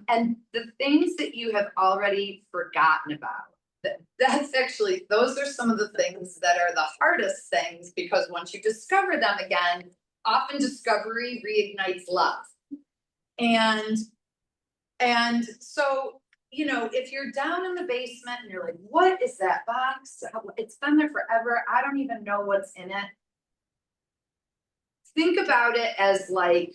And the things that you have already forgotten about, those are some of the things that are the hardest things, because once you discover them again, often discovery reignites love. And so, if you're down in the basement and you're like, what is that box? It's been there forever. I don't even know what's in it. Think about it as like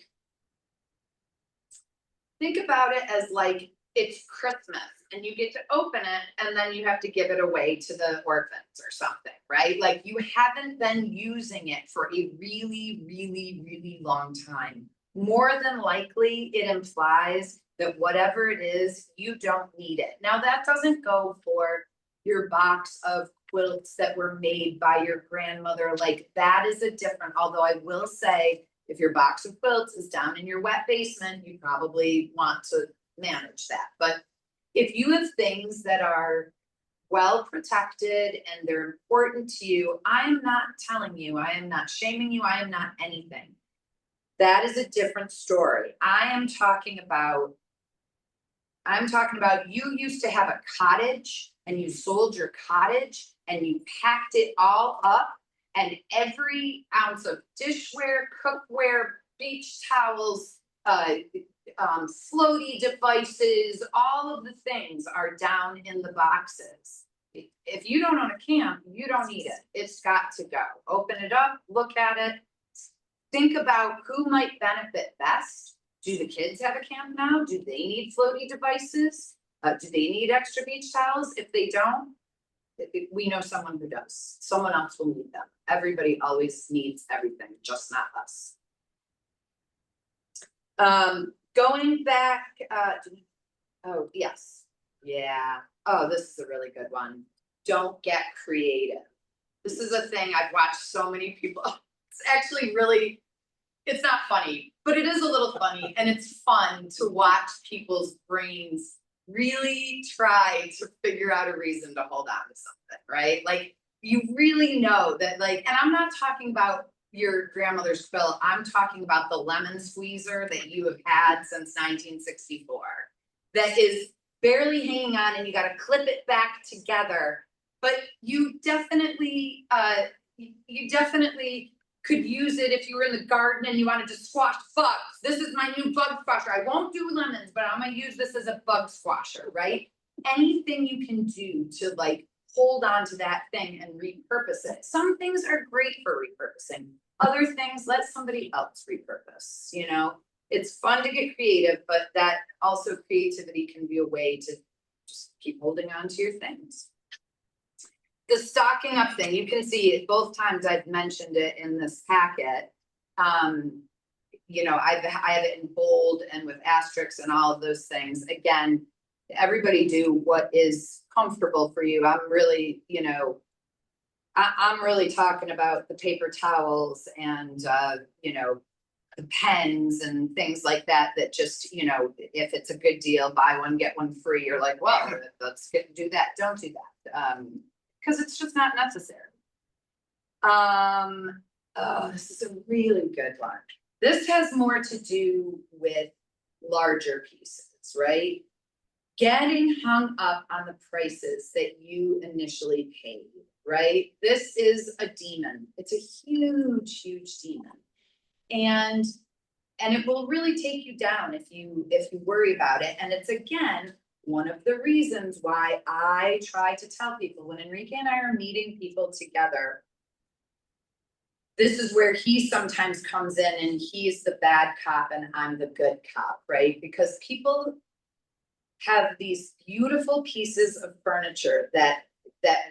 it's Christmas and you get to open it and then you have to give it away to the orphans or something, right? Like you haven't been using it for a really, really, really long time. More than likely, it implies that whatever it is, you don't need it. Now, that doesn't go for your box of quilts that were made by your grandmother. Like that is a different, although I will say, if your box of quilts is down in your wet basement, you probably want to manage that. But if you have things that are well protected and they're important to you, I am not telling you, I am not shaming you, I am not anything. That is a different story. I am talking about you used to have a cottage and you sold your cottage and you packed it all up, and every ounce of dishware, cookware, beach towels, floaty devices, all of the things are down in the boxes. If you don't own a camp, you don't need it. It's got to go. Open it up, look at it. Think about who might benefit best. Do the kids have a camp now? Do they need floaty devices? Do they need extra beach towels? If they don't, we know someone who does. Someone else will need them. Everybody always needs everything, just not us. Going back, oh, yes. Yeah. Oh, this is a really good one. Don't get creative. This is a thing I've watched so many people. It's actually really, it's not funny, but it is a little funny, and it's fun to watch people's brains really try to figure out a reason to hold on to something, right? Like you really know that, like, and I'm not talking about your grandmother's quilt, I'm talking about the lemon squeezer that you have had since 1964 that is barely hanging on and you got to clip it back together. But you definitely could use it if you were in the garden and you wanted to squash bugs. This is my new bug squasher. I won't do lemons, but I'm gonna use this as a bug squasher, right? Anything you can do to like hold on to that thing and repurpose it. Some things are great for repurposing. Other things, let somebody else repurpose, you know? It's fun to get creative, but that also creativity can be a way to just keep holding on to your things. The stocking up thing, you can see it both times I've mentioned it in this packet. You know, I have it in bold and with asterisks and all of those things. Again, everybody do what is comfortable for you. I'm really, you know, I'm really talking about the paper towels and, you know, the pens and things like that, that just, you know, if it's a good deal, buy one, get one free. You're like, well, let's do that. Don't do that. Because it's just not necessary. Oh, this is a really good one. This has more to do with larger pieces, right? Getting hung up on the prices that you initially paid, right? This is a demon. It's a huge, huge demon. And it will really take you down if you worry about it. And it's, again, one of the reasons why I try to tell people when Enrique and I are meeting people together, this is where he sometimes comes in and he's the bad cop and I'm the good cop, right? Because people have these beautiful pieces of furniture that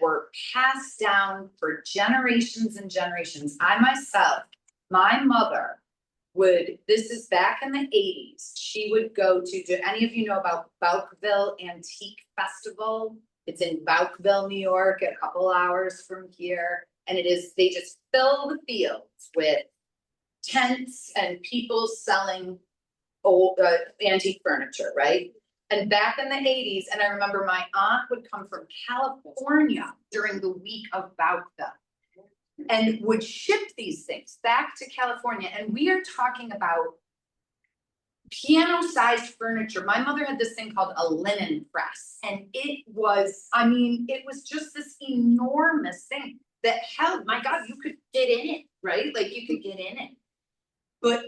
were passed down for generations and generations. I myself, my mother would, this is back in the 80s, she would go to, do any of you know about Bouckville Antique Festival? It's in Bouckville, New York, a couple hours from here. And it is, they just fill the fields with tents and people selling old antique furniture, right? And back in the 80s, and I remember my aunt would come from California during the week of Bouckville and would ship these things back to California. And we are talking about piano-sized furniture. My mother had this thing called a linen press. And it was, I mean, it was just this enormous thing that held, my God, you could get in it, right? Like you could get in it. But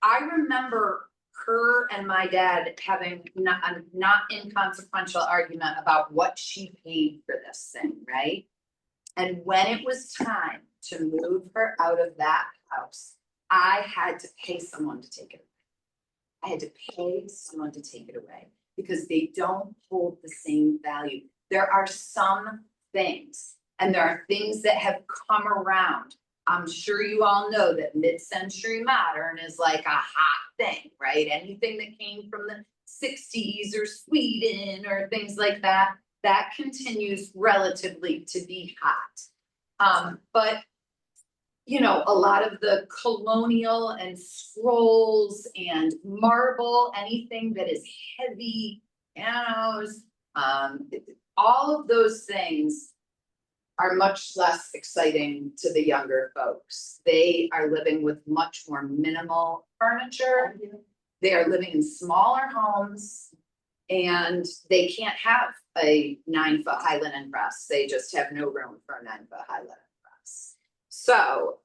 I remember her and my dad having a not inconsequential argument about what she paid for this thing, right? And when it was time to move her out of that house, I had to pay someone to take it away. I had to pay someone to take it away because they don't hold the same value. There are some things, and there are things that have come around. I'm sure you all know that mid-century modern is like a hot thing, right? Anything that came from the 60s or Sweden or things like that, that continues relatively to be hot. But, you know, a lot of the colonial and scrolls and marble, anything that is heavy, pianos, all of those things are much less exciting to the younger folks. They are living with much more minimal furniture. They are living in smaller homes and they can't have a 9-foot high linen press. They just have no room for a 9-foot high linen press. So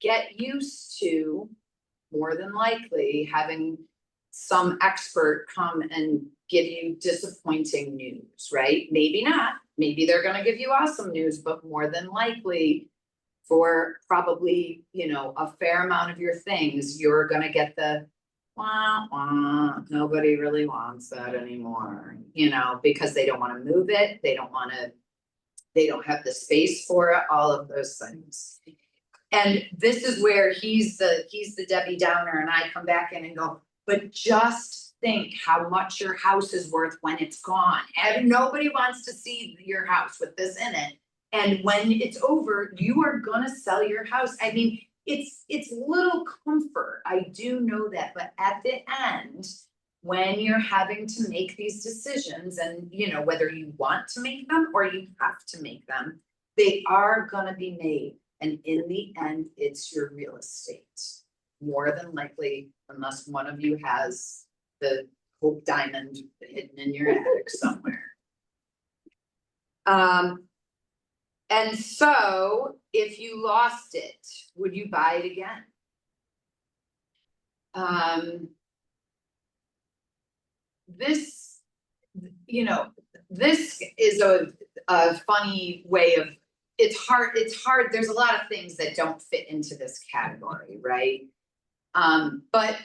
get used to, more than likely, having some expert come and give you disappointing news, right? Maybe not. Maybe they're going to give you awesome news, but more than likely, for probably, you know, a fair amount of your things, you're going to get the wah, wah, nobody really wants that anymore, you know, because they don't want to move it. They don't have the space for it, all of those things. And this is where he's the Debbie Downer, and I come back in and go, but just think how much your house is worth when it's gone. And nobody wants to see your house with this in it. And when it's over, you are gonna sell your house. I mean, it's little comfort. I do know that, but at the end, when you're having to make these decisions, and you know, whether you want to make them or you have to make them, they are gonna be made. And in the end, it's your real estate. More than likely, unless one of you has the Hope Diamond hidden in your attic somewhere. And so if you lost it, would you buy it again? This, you know, this is a funny way of, it's hard, there's a lot of things that don't fit into this category, right? But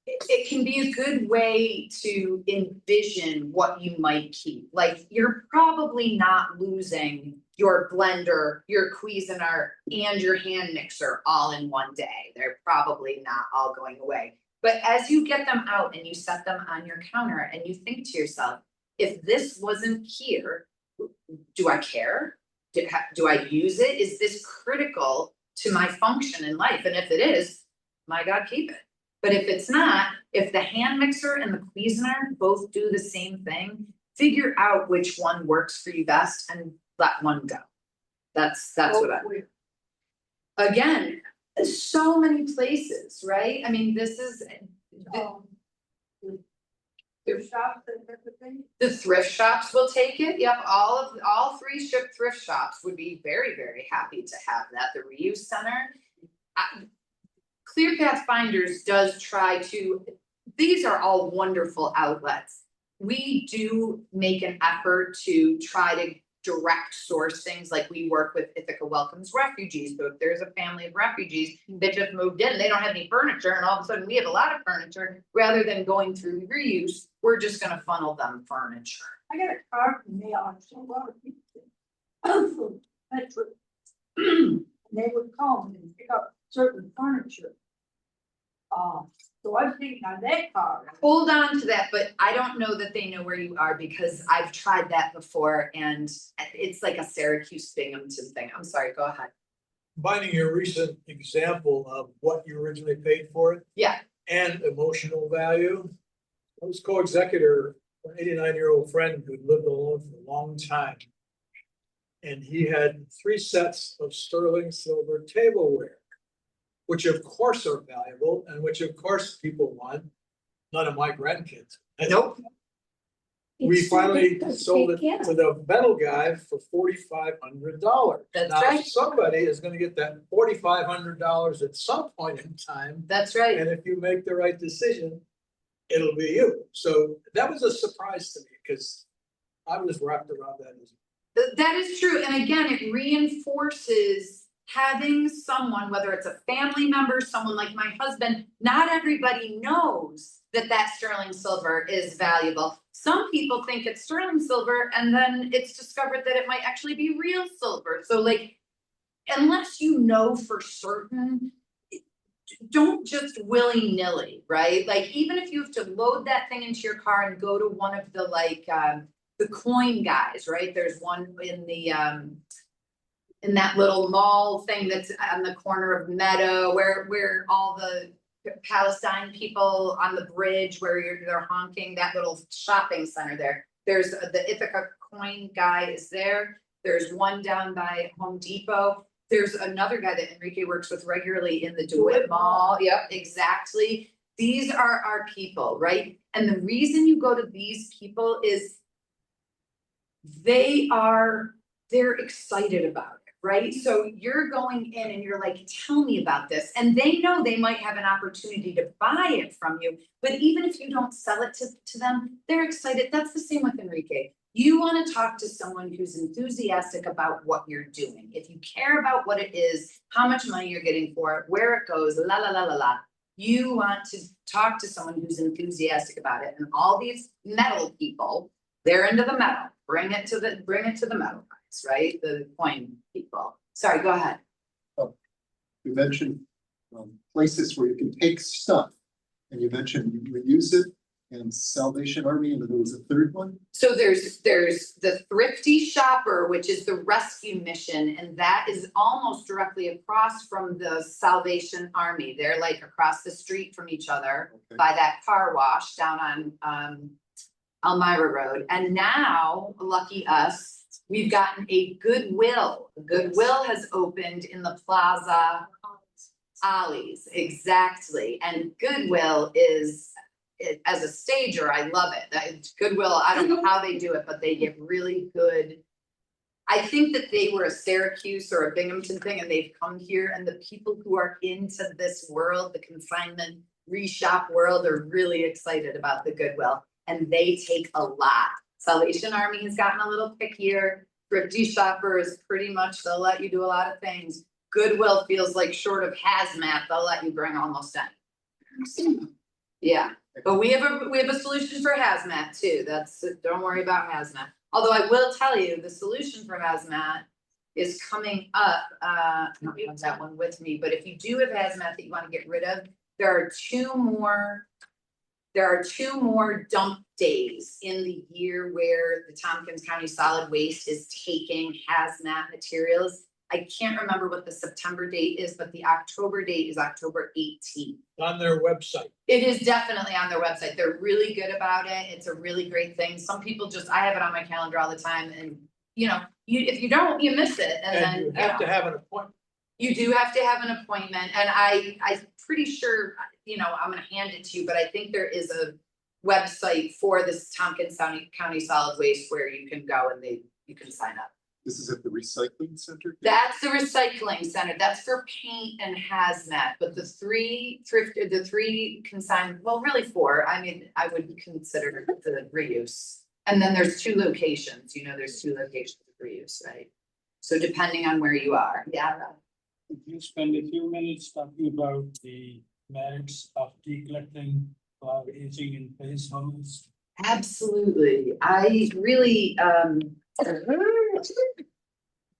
it can be a good way to envision what you might keep. Like, you're probably not losing your blender, your Cuisinart, and your hand mixer all in one day. They're probably not all going away. But as you get them out and you set them on your counter and you think to yourself, if this wasn't here, do I care? Do I use it? Is this critical to my function in life? And if it is, my God, keep it. But if it's not, if the hand mixer and the Cuisinart both do the same thing, figure out which one works for you best and let one go. That's what I, again, so many places, right? I mean, this is Their shops and everything. the thrift shops will take it. Yep, all three thrift shops would be very, very happy to have that. The reuse center. Clear Path Finders does try to, these are all wonderful outlets. We do make an effort to try to direct source things, like we work with Ithaca Welcomes Refugees. So if there's a family of refugees that just moved in, they don't have any furniture, and all of a sudden we have a lot of furniture, rather than going through reuse, we're just gonna funnel them furniture. I got a card from me on some lot of people from Metro. And they would come and pick up certain furniture. So I'm thinking on that card. Hold on to that, but I don't know that they know where you are, because I've tried that before and it's like a Syracuse Binghamton thing. I'm sorry, go ahead. Combining your recent example of what you originally paid for it. Yeah. And emotional value. I was co-executor for an 89-year-old friend who lived alone for a long time. And he had 3 sets of sterling silver tableware, which of course are valuable and which of course people want. None of my grandkids. And Nope. we finally sold it to the metal guy for $4,500. That's Now, right. somebody is gonna get that $4,500 at some point in time. That's right. And if you make the right decision, it'll be you. So that was a surprise to me, because I was wrapped around that as That is true. And again, it reinforces having someone, whether it's a family member, someone like my husband, not everybody knows that that sterling silver is valuable. Some people think it's sterling silver, and then it's discovered that it might actually be real silver. So like, unless you know for certain, don't just willy-nilly, right? Like, even if you have to load that thing into your car and go to one of the like the coin guys, right? There's one in the in that little mall thing that's on the corner of Meadow, where all the Palestine people on the bridge, where they're honking, that little shopping center there. There's the Ithaca coin guy is there. There's one down by Home Depot. There's another guy that Enrique works with regularly in the DeWitt Mall. Yep, exactly. These are our people, right? And the reason you go to these people is they're excited about it, right? So you're going in and you're like, tell me about this. And they know they might have an opportunity to buy it from you, but even if you don't sell it to them, they're excited. That's the same with Enrique. You want to talk to someone who's enthusiastic about what you're doing. If you care about what it is, how much money you're getting for it, where it goes, la la la la la. You want to talk to someone who's enthusiastic about it. And all these metal people, they're into the metal. Bring it to the metal guys, right? The coin people. Sorry, go ahead. You mentioned places where you can take stuff, and you mentioned you reuse it, and Salvation Army, and there was a third one. So there's the Thrifty Shopper, which is the rescue mission, and that is almost directly across from the Salvation Army. They're like across the street from each other by that car wash down on Elmira Road. And now, lucky us, we've gotten a Goodwill. Goodwill has opened in the Plaza Ollie's, exactly. And Goodwill is, as a stager, I love it. Goodwill, I don't know how they do it, but they get really good I think that they were a Syracuse or a Binghamton thing and they've come here, and the people who are into this world, the consignment reshop world, are really excited about the Goodwill, and they take a lot. Salvation Army has gotten a little pickier. Thrifty shoppers, pretty much, they'll let you do a lot of things. Goodwill feels like short of hazmat, they'll let you bring almost anything. Yeah, but we have a solution for hazmat too. Don't worry about hazmat. Although I will tell you, the solution for hazmat is coming up. I don't have that one with me, but if you do have hazmat that you want to get rid of, there are two more dump days in the year where the Tompkins County Solid Waste is taking hazmat materials. I can't remember what the September date is, but the October date is October 18th. On their website. It is definitely on their website. They're really good about it. It's a really great thing. Some people I have it on my calendar all the time, and if you don't, you miss it. And then And you have to have an appointment. you do have to have an appointment, and I'm pretty sure, I'm gonna hand it to you, but I think there is a website for this Tompkins County Solid Waste where you can go and you can sign up. This is at the recycling center? That's the recycling center. That's for paint and hazmat, but the three consigned, well, really four. I mean, I would consider the reuse. And then there's two locations, there's two locations of reuse, right? So depending on where you are, yeah. Could you spend a few minutes talking about the merits of decluttering for aging in place homes? Absolutely. I really, that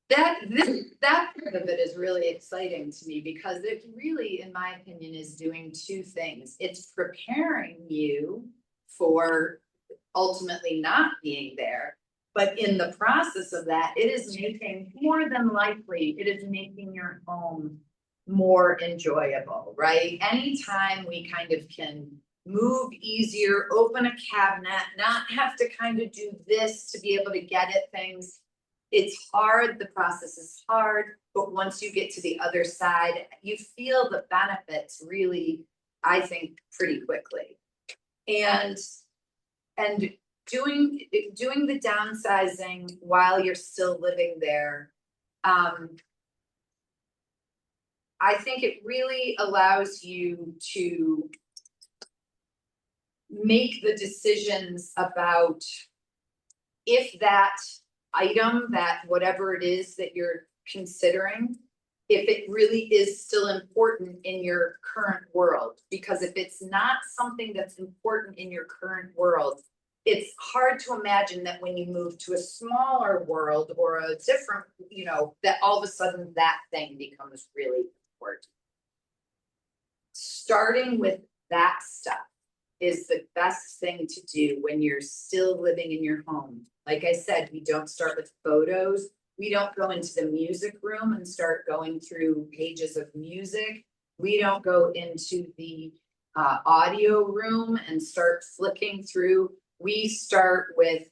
part of it is really exciting to me, because it really, in my opinion, is doing two things. It's preparing you for ultimately not being there. But in the process of that, it is making, more than likely, it is making your home more enjoyable, right? Anytime we kind of can move easier, open a cabinet, not have to kind of do this to be able to get at things. It's hard, the process is hard, but once you get to the other side, you feel the benefits really, I think, pretty quickly. And doing the downsizing while you're still living there, I think it really allows you to make the decisions about if that item, that whatever it is that you're considering, if it really is still important in your current world. Because if it's not something that's important in your current world, it's hard to imagine that when you move to a smaller world or a different, that all of a sudden that thing becomes really important. Starting with that stuff is the best thing to do when you're still living in your home. Like I said, we don't start with photos. We don't go into the music room and start going through pages of music. We don't go into the audio room and start flicking through. We start with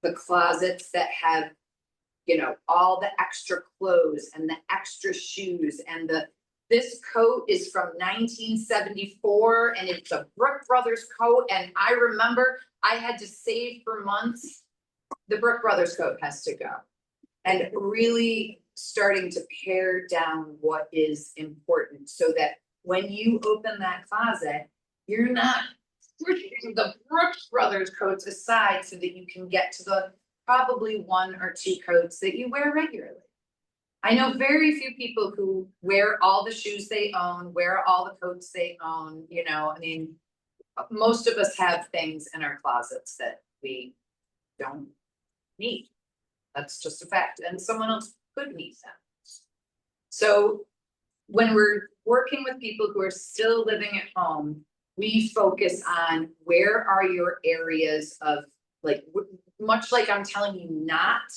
the closets that have, all the extra clothes and the extra shoes, and this coat is from 1974 and it's a Brooks Brothers coat. And I remember I had to save for months. The Brooks Brothers coat has to go. And really starting to pare down what is important, so that when you open that closet, you're not pushing the Brooks Brothers coats aside so that you can get to the probably one or two coats that you wear regularly. I know very few people who wear all the shoes they own, wear all the coats they own, most of us have things in our closets that we don't need. That's just a fact, and someone else could need them. So when we're working with people who are still living at home, we focus on where are your areas of, much like I'm telling you not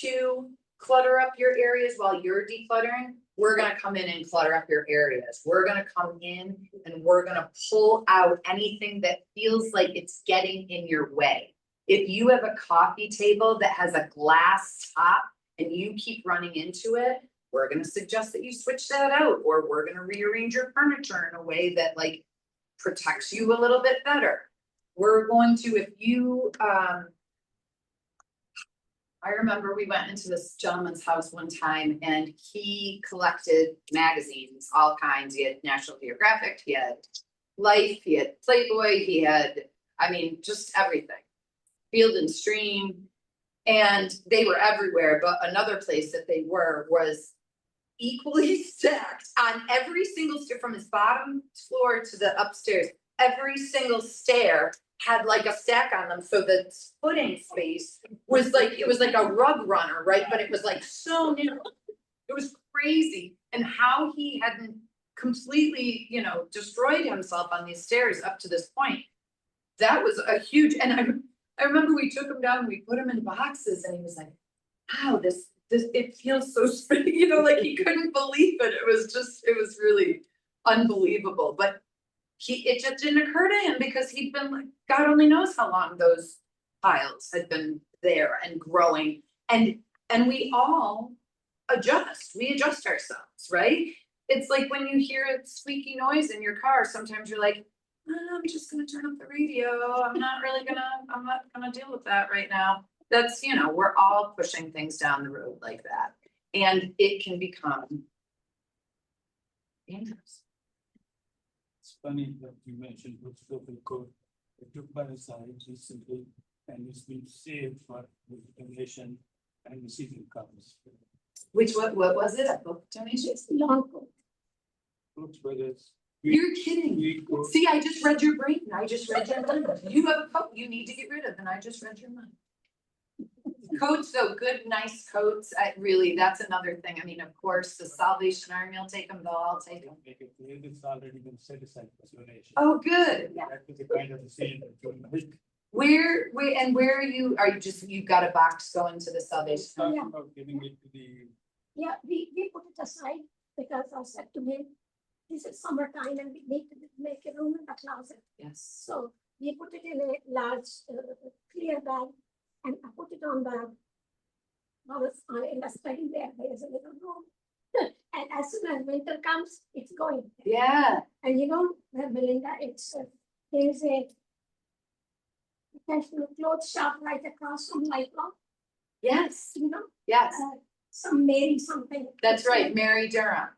to clutter up your areas while you're decluttering, we're gonna come in and clutter up your areas. We're gonna come in and we're gonna pull out anything that feels like it's getting in your way. If you have a coffee table that has a glass top and you keep running into it, we're gonna suggest that you switch that out, or we're gonna rearrange your furniture in a way that protects you a little bit better. We're going to, if you, I remember we went into this gentleman's house one time and he collected magazines, all kinds. He had National Geographic, he had Life, he had Playboy, he had, I mean, just everything. Field and Stream. And they were everywhere, but another place that they were was equally stacked on every single stair, from his bottom floor to the upstairs. Every single stair had like a stack on them, so the footing space was like, it was like a rug runner, right? But it was like so narrow. It was crazy, and how he hadn't completely, you know, destroyed himself on these stairs up to this point. That was a huge, and I remember we took him down, we put him in boxes, and he was like, wow, this, it feels so big, you know, like he couldn't believe it. It was really unbelievable, but it just didn't occur to him because he'd been like, God only knows how long those piles had been there and growing. And we all we adjust ourselves, right? It's like when you hear a squeaky noise in your car, sometimes you're like, I'm just gonna turn up the radio. I'm not gonna deal with that right now. That's, you know, we're all pushing things down the road like that. And it can become dangerous. It's funny that you mentioned which local code. I took by the side recently and it's been saved for donation and receiving comes. What was it? A book donation? Looks whether it's. You're kidding. We go- See, I just read your brain. I just read your mind. You have a coat you need to get rid of, and I just read your mind. Coats though, good, nice coats. Really, that's another thing. I mean, of course, the Salvation Army will take them, they'll all take them. Make it clear it's already been set aside for donation. Oh, good. That was the kind of decision that you made. Where are you? Are you just, you've got a box going to the Salvation Army? Talking about giving it to the. Yeah, we put it aside because I said to him, this is summertime and we need to make a room in the closet. Yes. So we put it in a large clear bag and I put it on the, in the study there is a little room. And as soon as winter comes, it's going. Yeah, And you know, Melynda, it's, there's a professional clothes shop right across from Lifelong, yes, you know, yes. some Mary something. That's right, Mary Durham.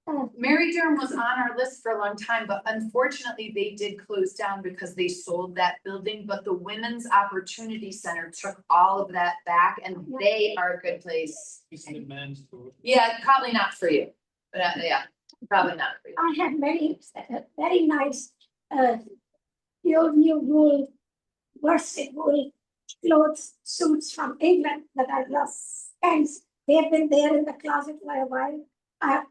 Uh, Mary Durham was on our list for a long time, but unfortunately they did close down because they sold that building, but the Women's Opportunity Center took all of that back and they are a good place. It's the man's code. Yeah, probably not for you, but yeah, probably not for you. I had very nice, pure new wool, worsted wool clothes, suits from England that I love. And they've been there in the closet for a while. I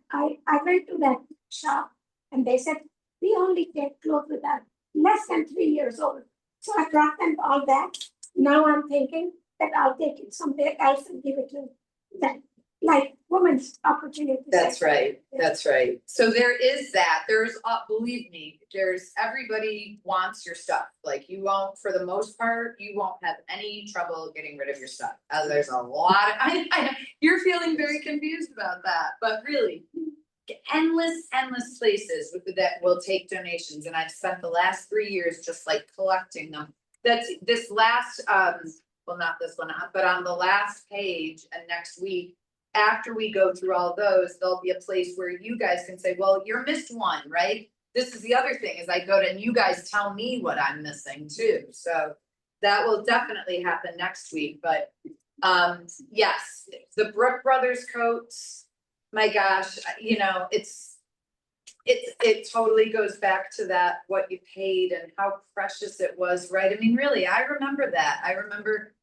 went to that shop and they said, we only take clothes that are less than 3 years old. So I brought them all back. Now I'm thinking that I'll take it somewhere else and give it to them, like Women's Opportunity. That's right, that's right. So there is that, there's, believe me, there's, everybody wants your stuff. Like you won't, for the most part, you won't have any trouble getting rid of your stuff. There's a lot of, you're feeling very confused about that, but really. Endless places that will take donations, and I've spent the last 3 years just like collecting them. That's this last, well, not this one, but on the last page and next week, after we go through all those, there'll be a place where you guys can say, well, you're missed one, right? This is the other thing, is I go to, and you guys tell me what I'm missing too, so that will definitely happen next week, but yes, the Brook Brothers coats, my gosh, you know, it totally goes back to that, what you paid and how precious it was, right? I mean, really, I remember that. I remember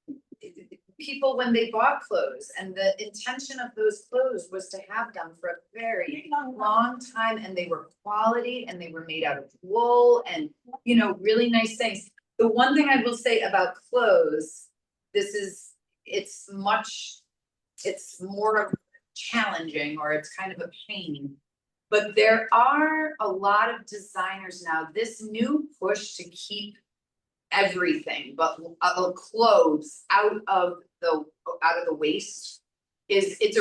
people when they bought clothes, and the intention of those clothes was to have them for a very long time, and they were quality and they were made out of wool and, you know, really nice things. The one thing I will say about clothes, it's more challenging, or it's kind of a pain. But there are a lot of designers now, this new push to keep everything but clothes out of the waste it's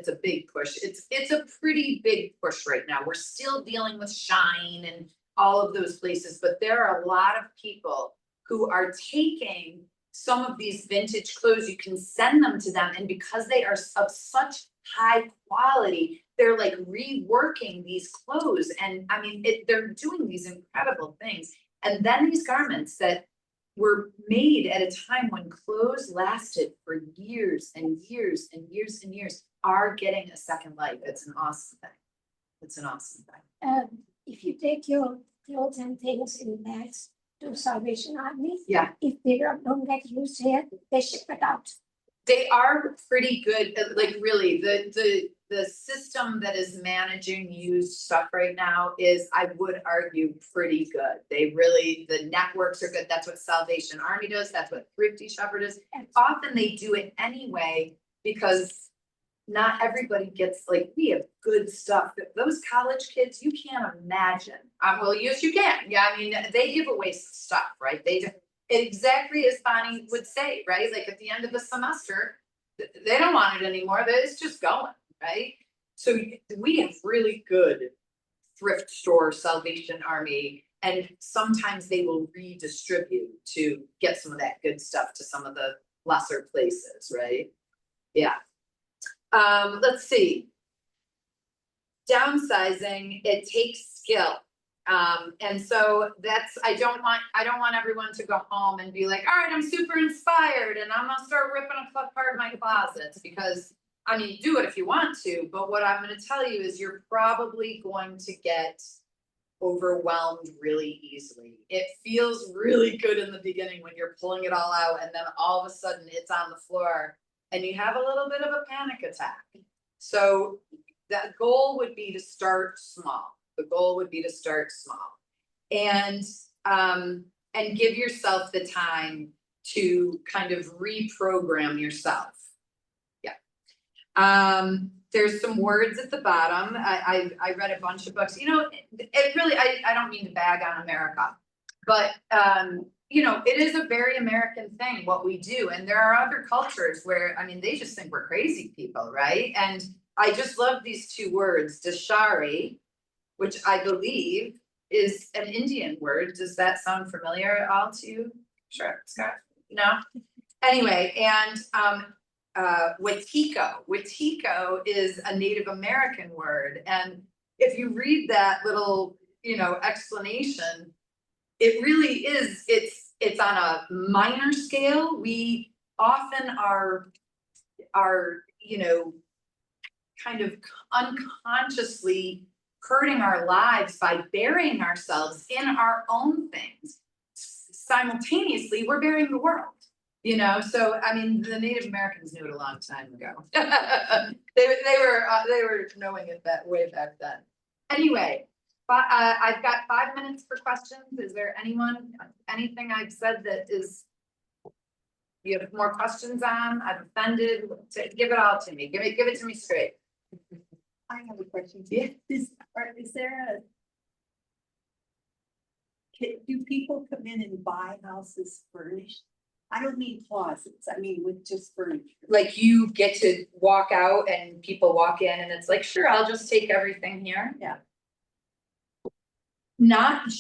a big push. It's a pretty big push right now. We're still dealing with Shine and all of those places, but there are a lot of people who are taking some of these vintage clothes, you can send them to them, and because they are of such high quality, they're like reworking these clothes, and I mean, they're doing these incredible things. And then these garments that were made at a time when clothes lasted for years and years and years and years are getting a second life. It's an awesome thing. It's an awesome thing. If you take your clothes and things in bags to Salvation Army. Yeah. If they don't get used here, they ship it out. They are pretty good, like really, the system that is managing used stuff right now is, I would argue, pretty good. They really, the networks are good. That's what Salvation Army does. That's what Thrifty Shopper does. And often they do it anyway because not everybody gets, like, we have good stuff. Those college kids, you can't imagine. Well, yes, you can. Yeah, I mean, they give away stuff, right? Exactly as Bonnie would say, right? Like at the end of the semester, they don't want it anymore. It's just going, right? So we have really good thrift store Salvation Army, and sometimes they will redistribute to get some of that good stuff to some of the lesser places, right? Yeah. Let's see. Downsizing, it takes skill. And so that's, I don't want everyone to go home and be like, all right, I'm super inspired and I'm gonna start ripping apart my closets, because I mean, do it if you want to, but what I'm gonna tell you is you're probably going to get overwhelmed really easily. It feels really good in the beginning when you're pulling it all out, and then all of a sudden it's on the floor and you have a little bit of a panic attack. So that goal would be to start small. The goal would be to start small and give yourself the time to kind of reprogram yourself. Yeah. There's some words at the bottom. I read a bunch of books, you know, it really, I don't mean to bag on America, but you know, it is a very American thing, what we do. And there are other cultures where, I mean, they just think we're crazy people, right? And I just love these two words, dashari, which I believe is an Indian word. Does that sound familiar at all to you? Sure, Scott? No? Anyway, and Wetiko. Wetiko is a Native American word. And if you read that little, you know, explanation, it really is, it's on a minor scale. We often are, you know, kind of unconsciously hurting our lives by burying ourselves in our own things. Simultaneously, we're burying the world, you know? So, I mean, the Native Americans knew it a long time ago. They were knowing it that way back then. Anyway, I've got 5 minutes for questions. Is there anything I've said that is, you have more questions on? I've offended? Give it all to me. Give it to me straight. I have a question. Yeah. Do people come in and buy houses furnished? I don't mean closets, I mean with just furniture. Like you get to walk out and people walk in and it's like, sure, I'll just take everything here. Yeah. Nothing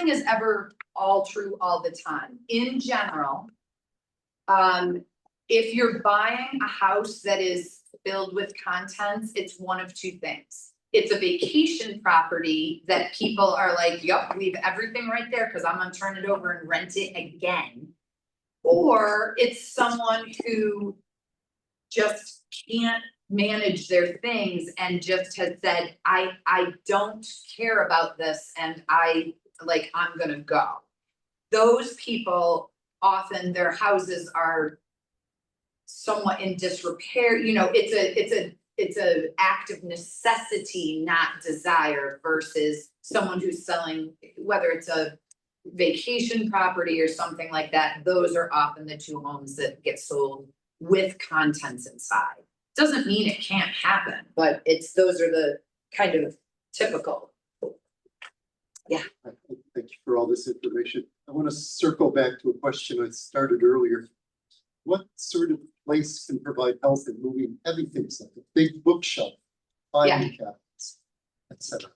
is ever all true all the time. In general, if you're buying a house that is filled with contents, it's one of two things. It's a vacation property that people are like, yep, leave everything right there because I'm gonna turn it over and rent it again. Or it's someone who just can't manage their things and just has said, I don't care about this and I'm gonna go. Those people, often their houses are somewhat in disrepair. You know, it's a act of necessity, not desire, versus someone who's selling, whether it's a vacation property or something like that. Those are often the two homes that get sold with contents inside. Doesn't mean it can't happen, but those are the kind of typical. Yeah. Thank you for all this information. I want to circle back to a question I started earlier. What sort of place can provide help in moving heavy things like a big bookshelf, filing cabinets, etc.?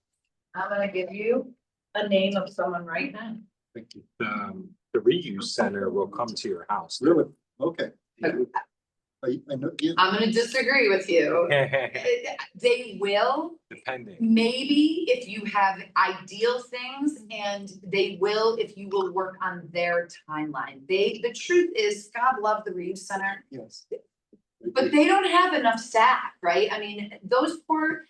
I'm gonna give you a name of someone right now. Thank you. the reuse center will come to your house. Really? Okay. I know, yeah, I'm gonna disagree with you. They will, Depending. maybe if you have ideal things, and they will if you will work on their timeline. The truth is, God love the reuse center, yes. but they don't have enough staff, right? I mean, those poor,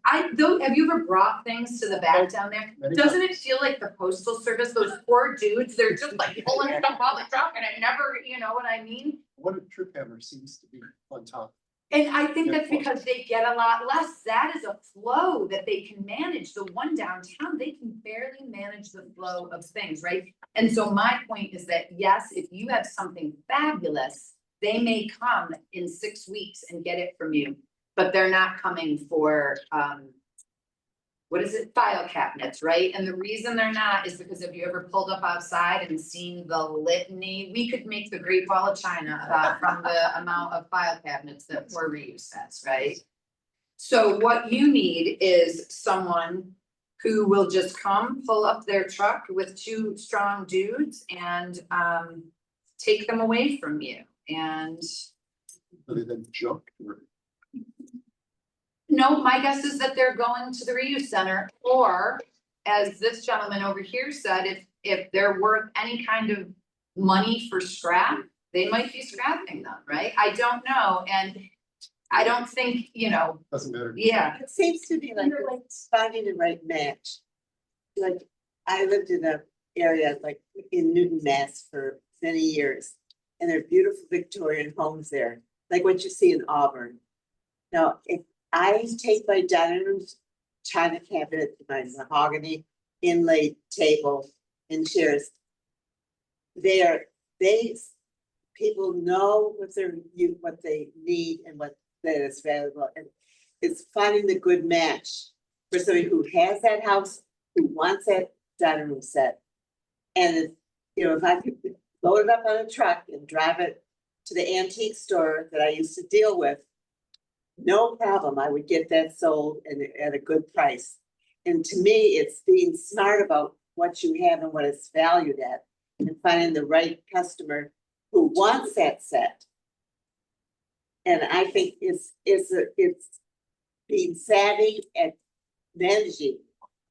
have you ever brought things to the back down there? Many Doesn't it feel like the postal service, those poor dudes, they're just like pulling stuff out the truck and it never, you know what I mean? What a trip hammer seems to be on top. And I think Yeah, that's because they get a lot less. That is a flow that they can manage. The one downtown, they can barely manage the flow of things, right? And so my point is that, yes, if you have something fabulous, they may come in 6 weeks and get it from you, but they're not coming for, what is it, file cabinets, right? And the reason they're not is because if you ever pulled up outside and seen the litany, we could make the Great Wall of China from the amount of file cabinets that were reuse sets, right? So what you need is someone who will just come, pull up their truck with 2 strong dudes and take them away from you. And Other than junk or no, my guess is that they're going to the reuse center, or as this gentleman over here said, if they're worth any kind of money for scrap, they might be scrapping them, right? I don't know, and I don't think, you know, doesn't matter. yeah, It seems to be like finding the right match. Like, I lived in a area like in Newton, Mass for many years. And there are beautiful Victorian homes there, like what you see in Auburn. Now, if I take my dining room china cabinet, my mahogany inlaid table and chairs, people know what they need and what that is valuable, and it's finding the good match for somebody who has that house, who wants that dining room set. And you know, if I could load it up on a truck and drive it to the antique store that I used to deal with, no problem, I would get that sold and at a good price. And to me, it's being smart about what you have and what it's valued at, and finding the right customer who wants that set. And I think it's being savvy at managing.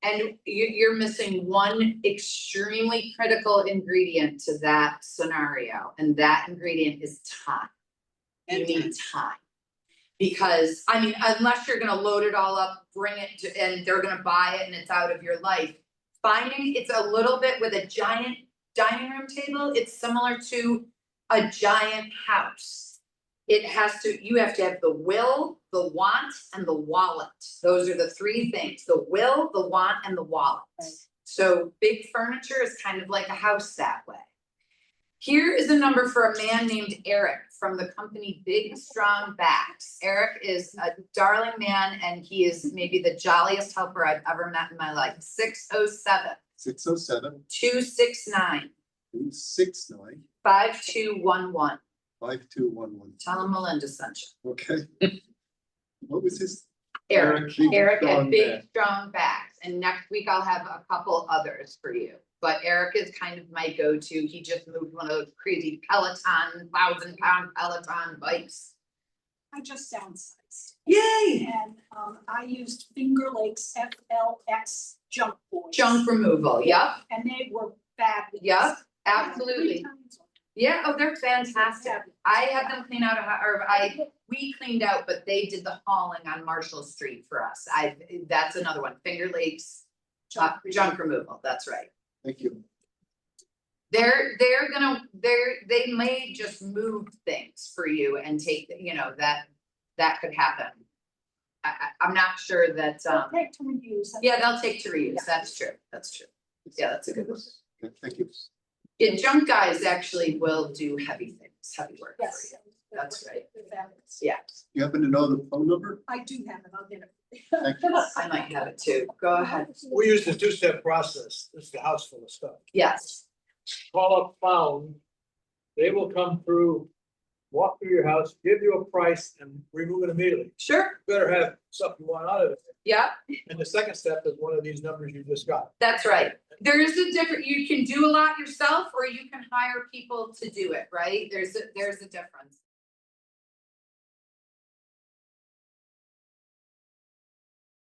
and you're missing one extremely critical ingredient to that scenario, and that ingredient is time. You need time. Because, I mean, unless you're gonna load it all up, bring it to, and they're gonna buy it and it's out of your life. Finding, it's a little bit with a giant dining room table, it's similar to a giant house. It has to, you have to have the will, the want, and the wallet. Those are the 3 things, the will, the want, and the wallet. So big furniture is kind of like a house that way. Here is a number for a man named Eric from the company Big Strong Backs. Eric is a darling man, and he is maybe the jolliest helper I've ever met in my life. 607 607 269 269 5211. 5211. Tell him Melynda sent you. Okay. What was his? Eric, Big Eric Strong at Big Back. Strong Backs, and next week I'll have a couple others for you. But Eric is kind of my go-to. He just moved one of those crazy Peloton, 1,000-pound Peloton bikes. I just downsized. Yay! And I used Finger Lakes FLX junk boys. Junk removal, yep, And they were fabulous. yep, 3 absolutely. times. Yeah, oh, they're fantastic. I had them clean out, we cleaned out, but they did the hauling on Marshall Street for us. That's another one, Finger Lakes, junk removal, that's right. Thank you. They may just move things for you and take, you know, that could happen. I'm not sure that, They'll take to reuse. yeah, they'll take to reuse, that's true, yeah, that's a good one. Okay, thank you. Yeah, junk guys actually will do heavy things, heavy work for Yes. you, that's right, They're fabulous. yeah, You happen to know the phone number? I do have it, I'll get it. Thank you. I might have it too, go ahead, We use the 2-step process. This is the house full of stuff. yes, Call up found. They will come through walk through your house, give you a price and remove it immediately. Sure, Better have something you want out of it. yeah, And the second step is one of these numbers you just got. that's right. There is a different, you can do a lot yourself or you can hire people to do it, right? There's a difference.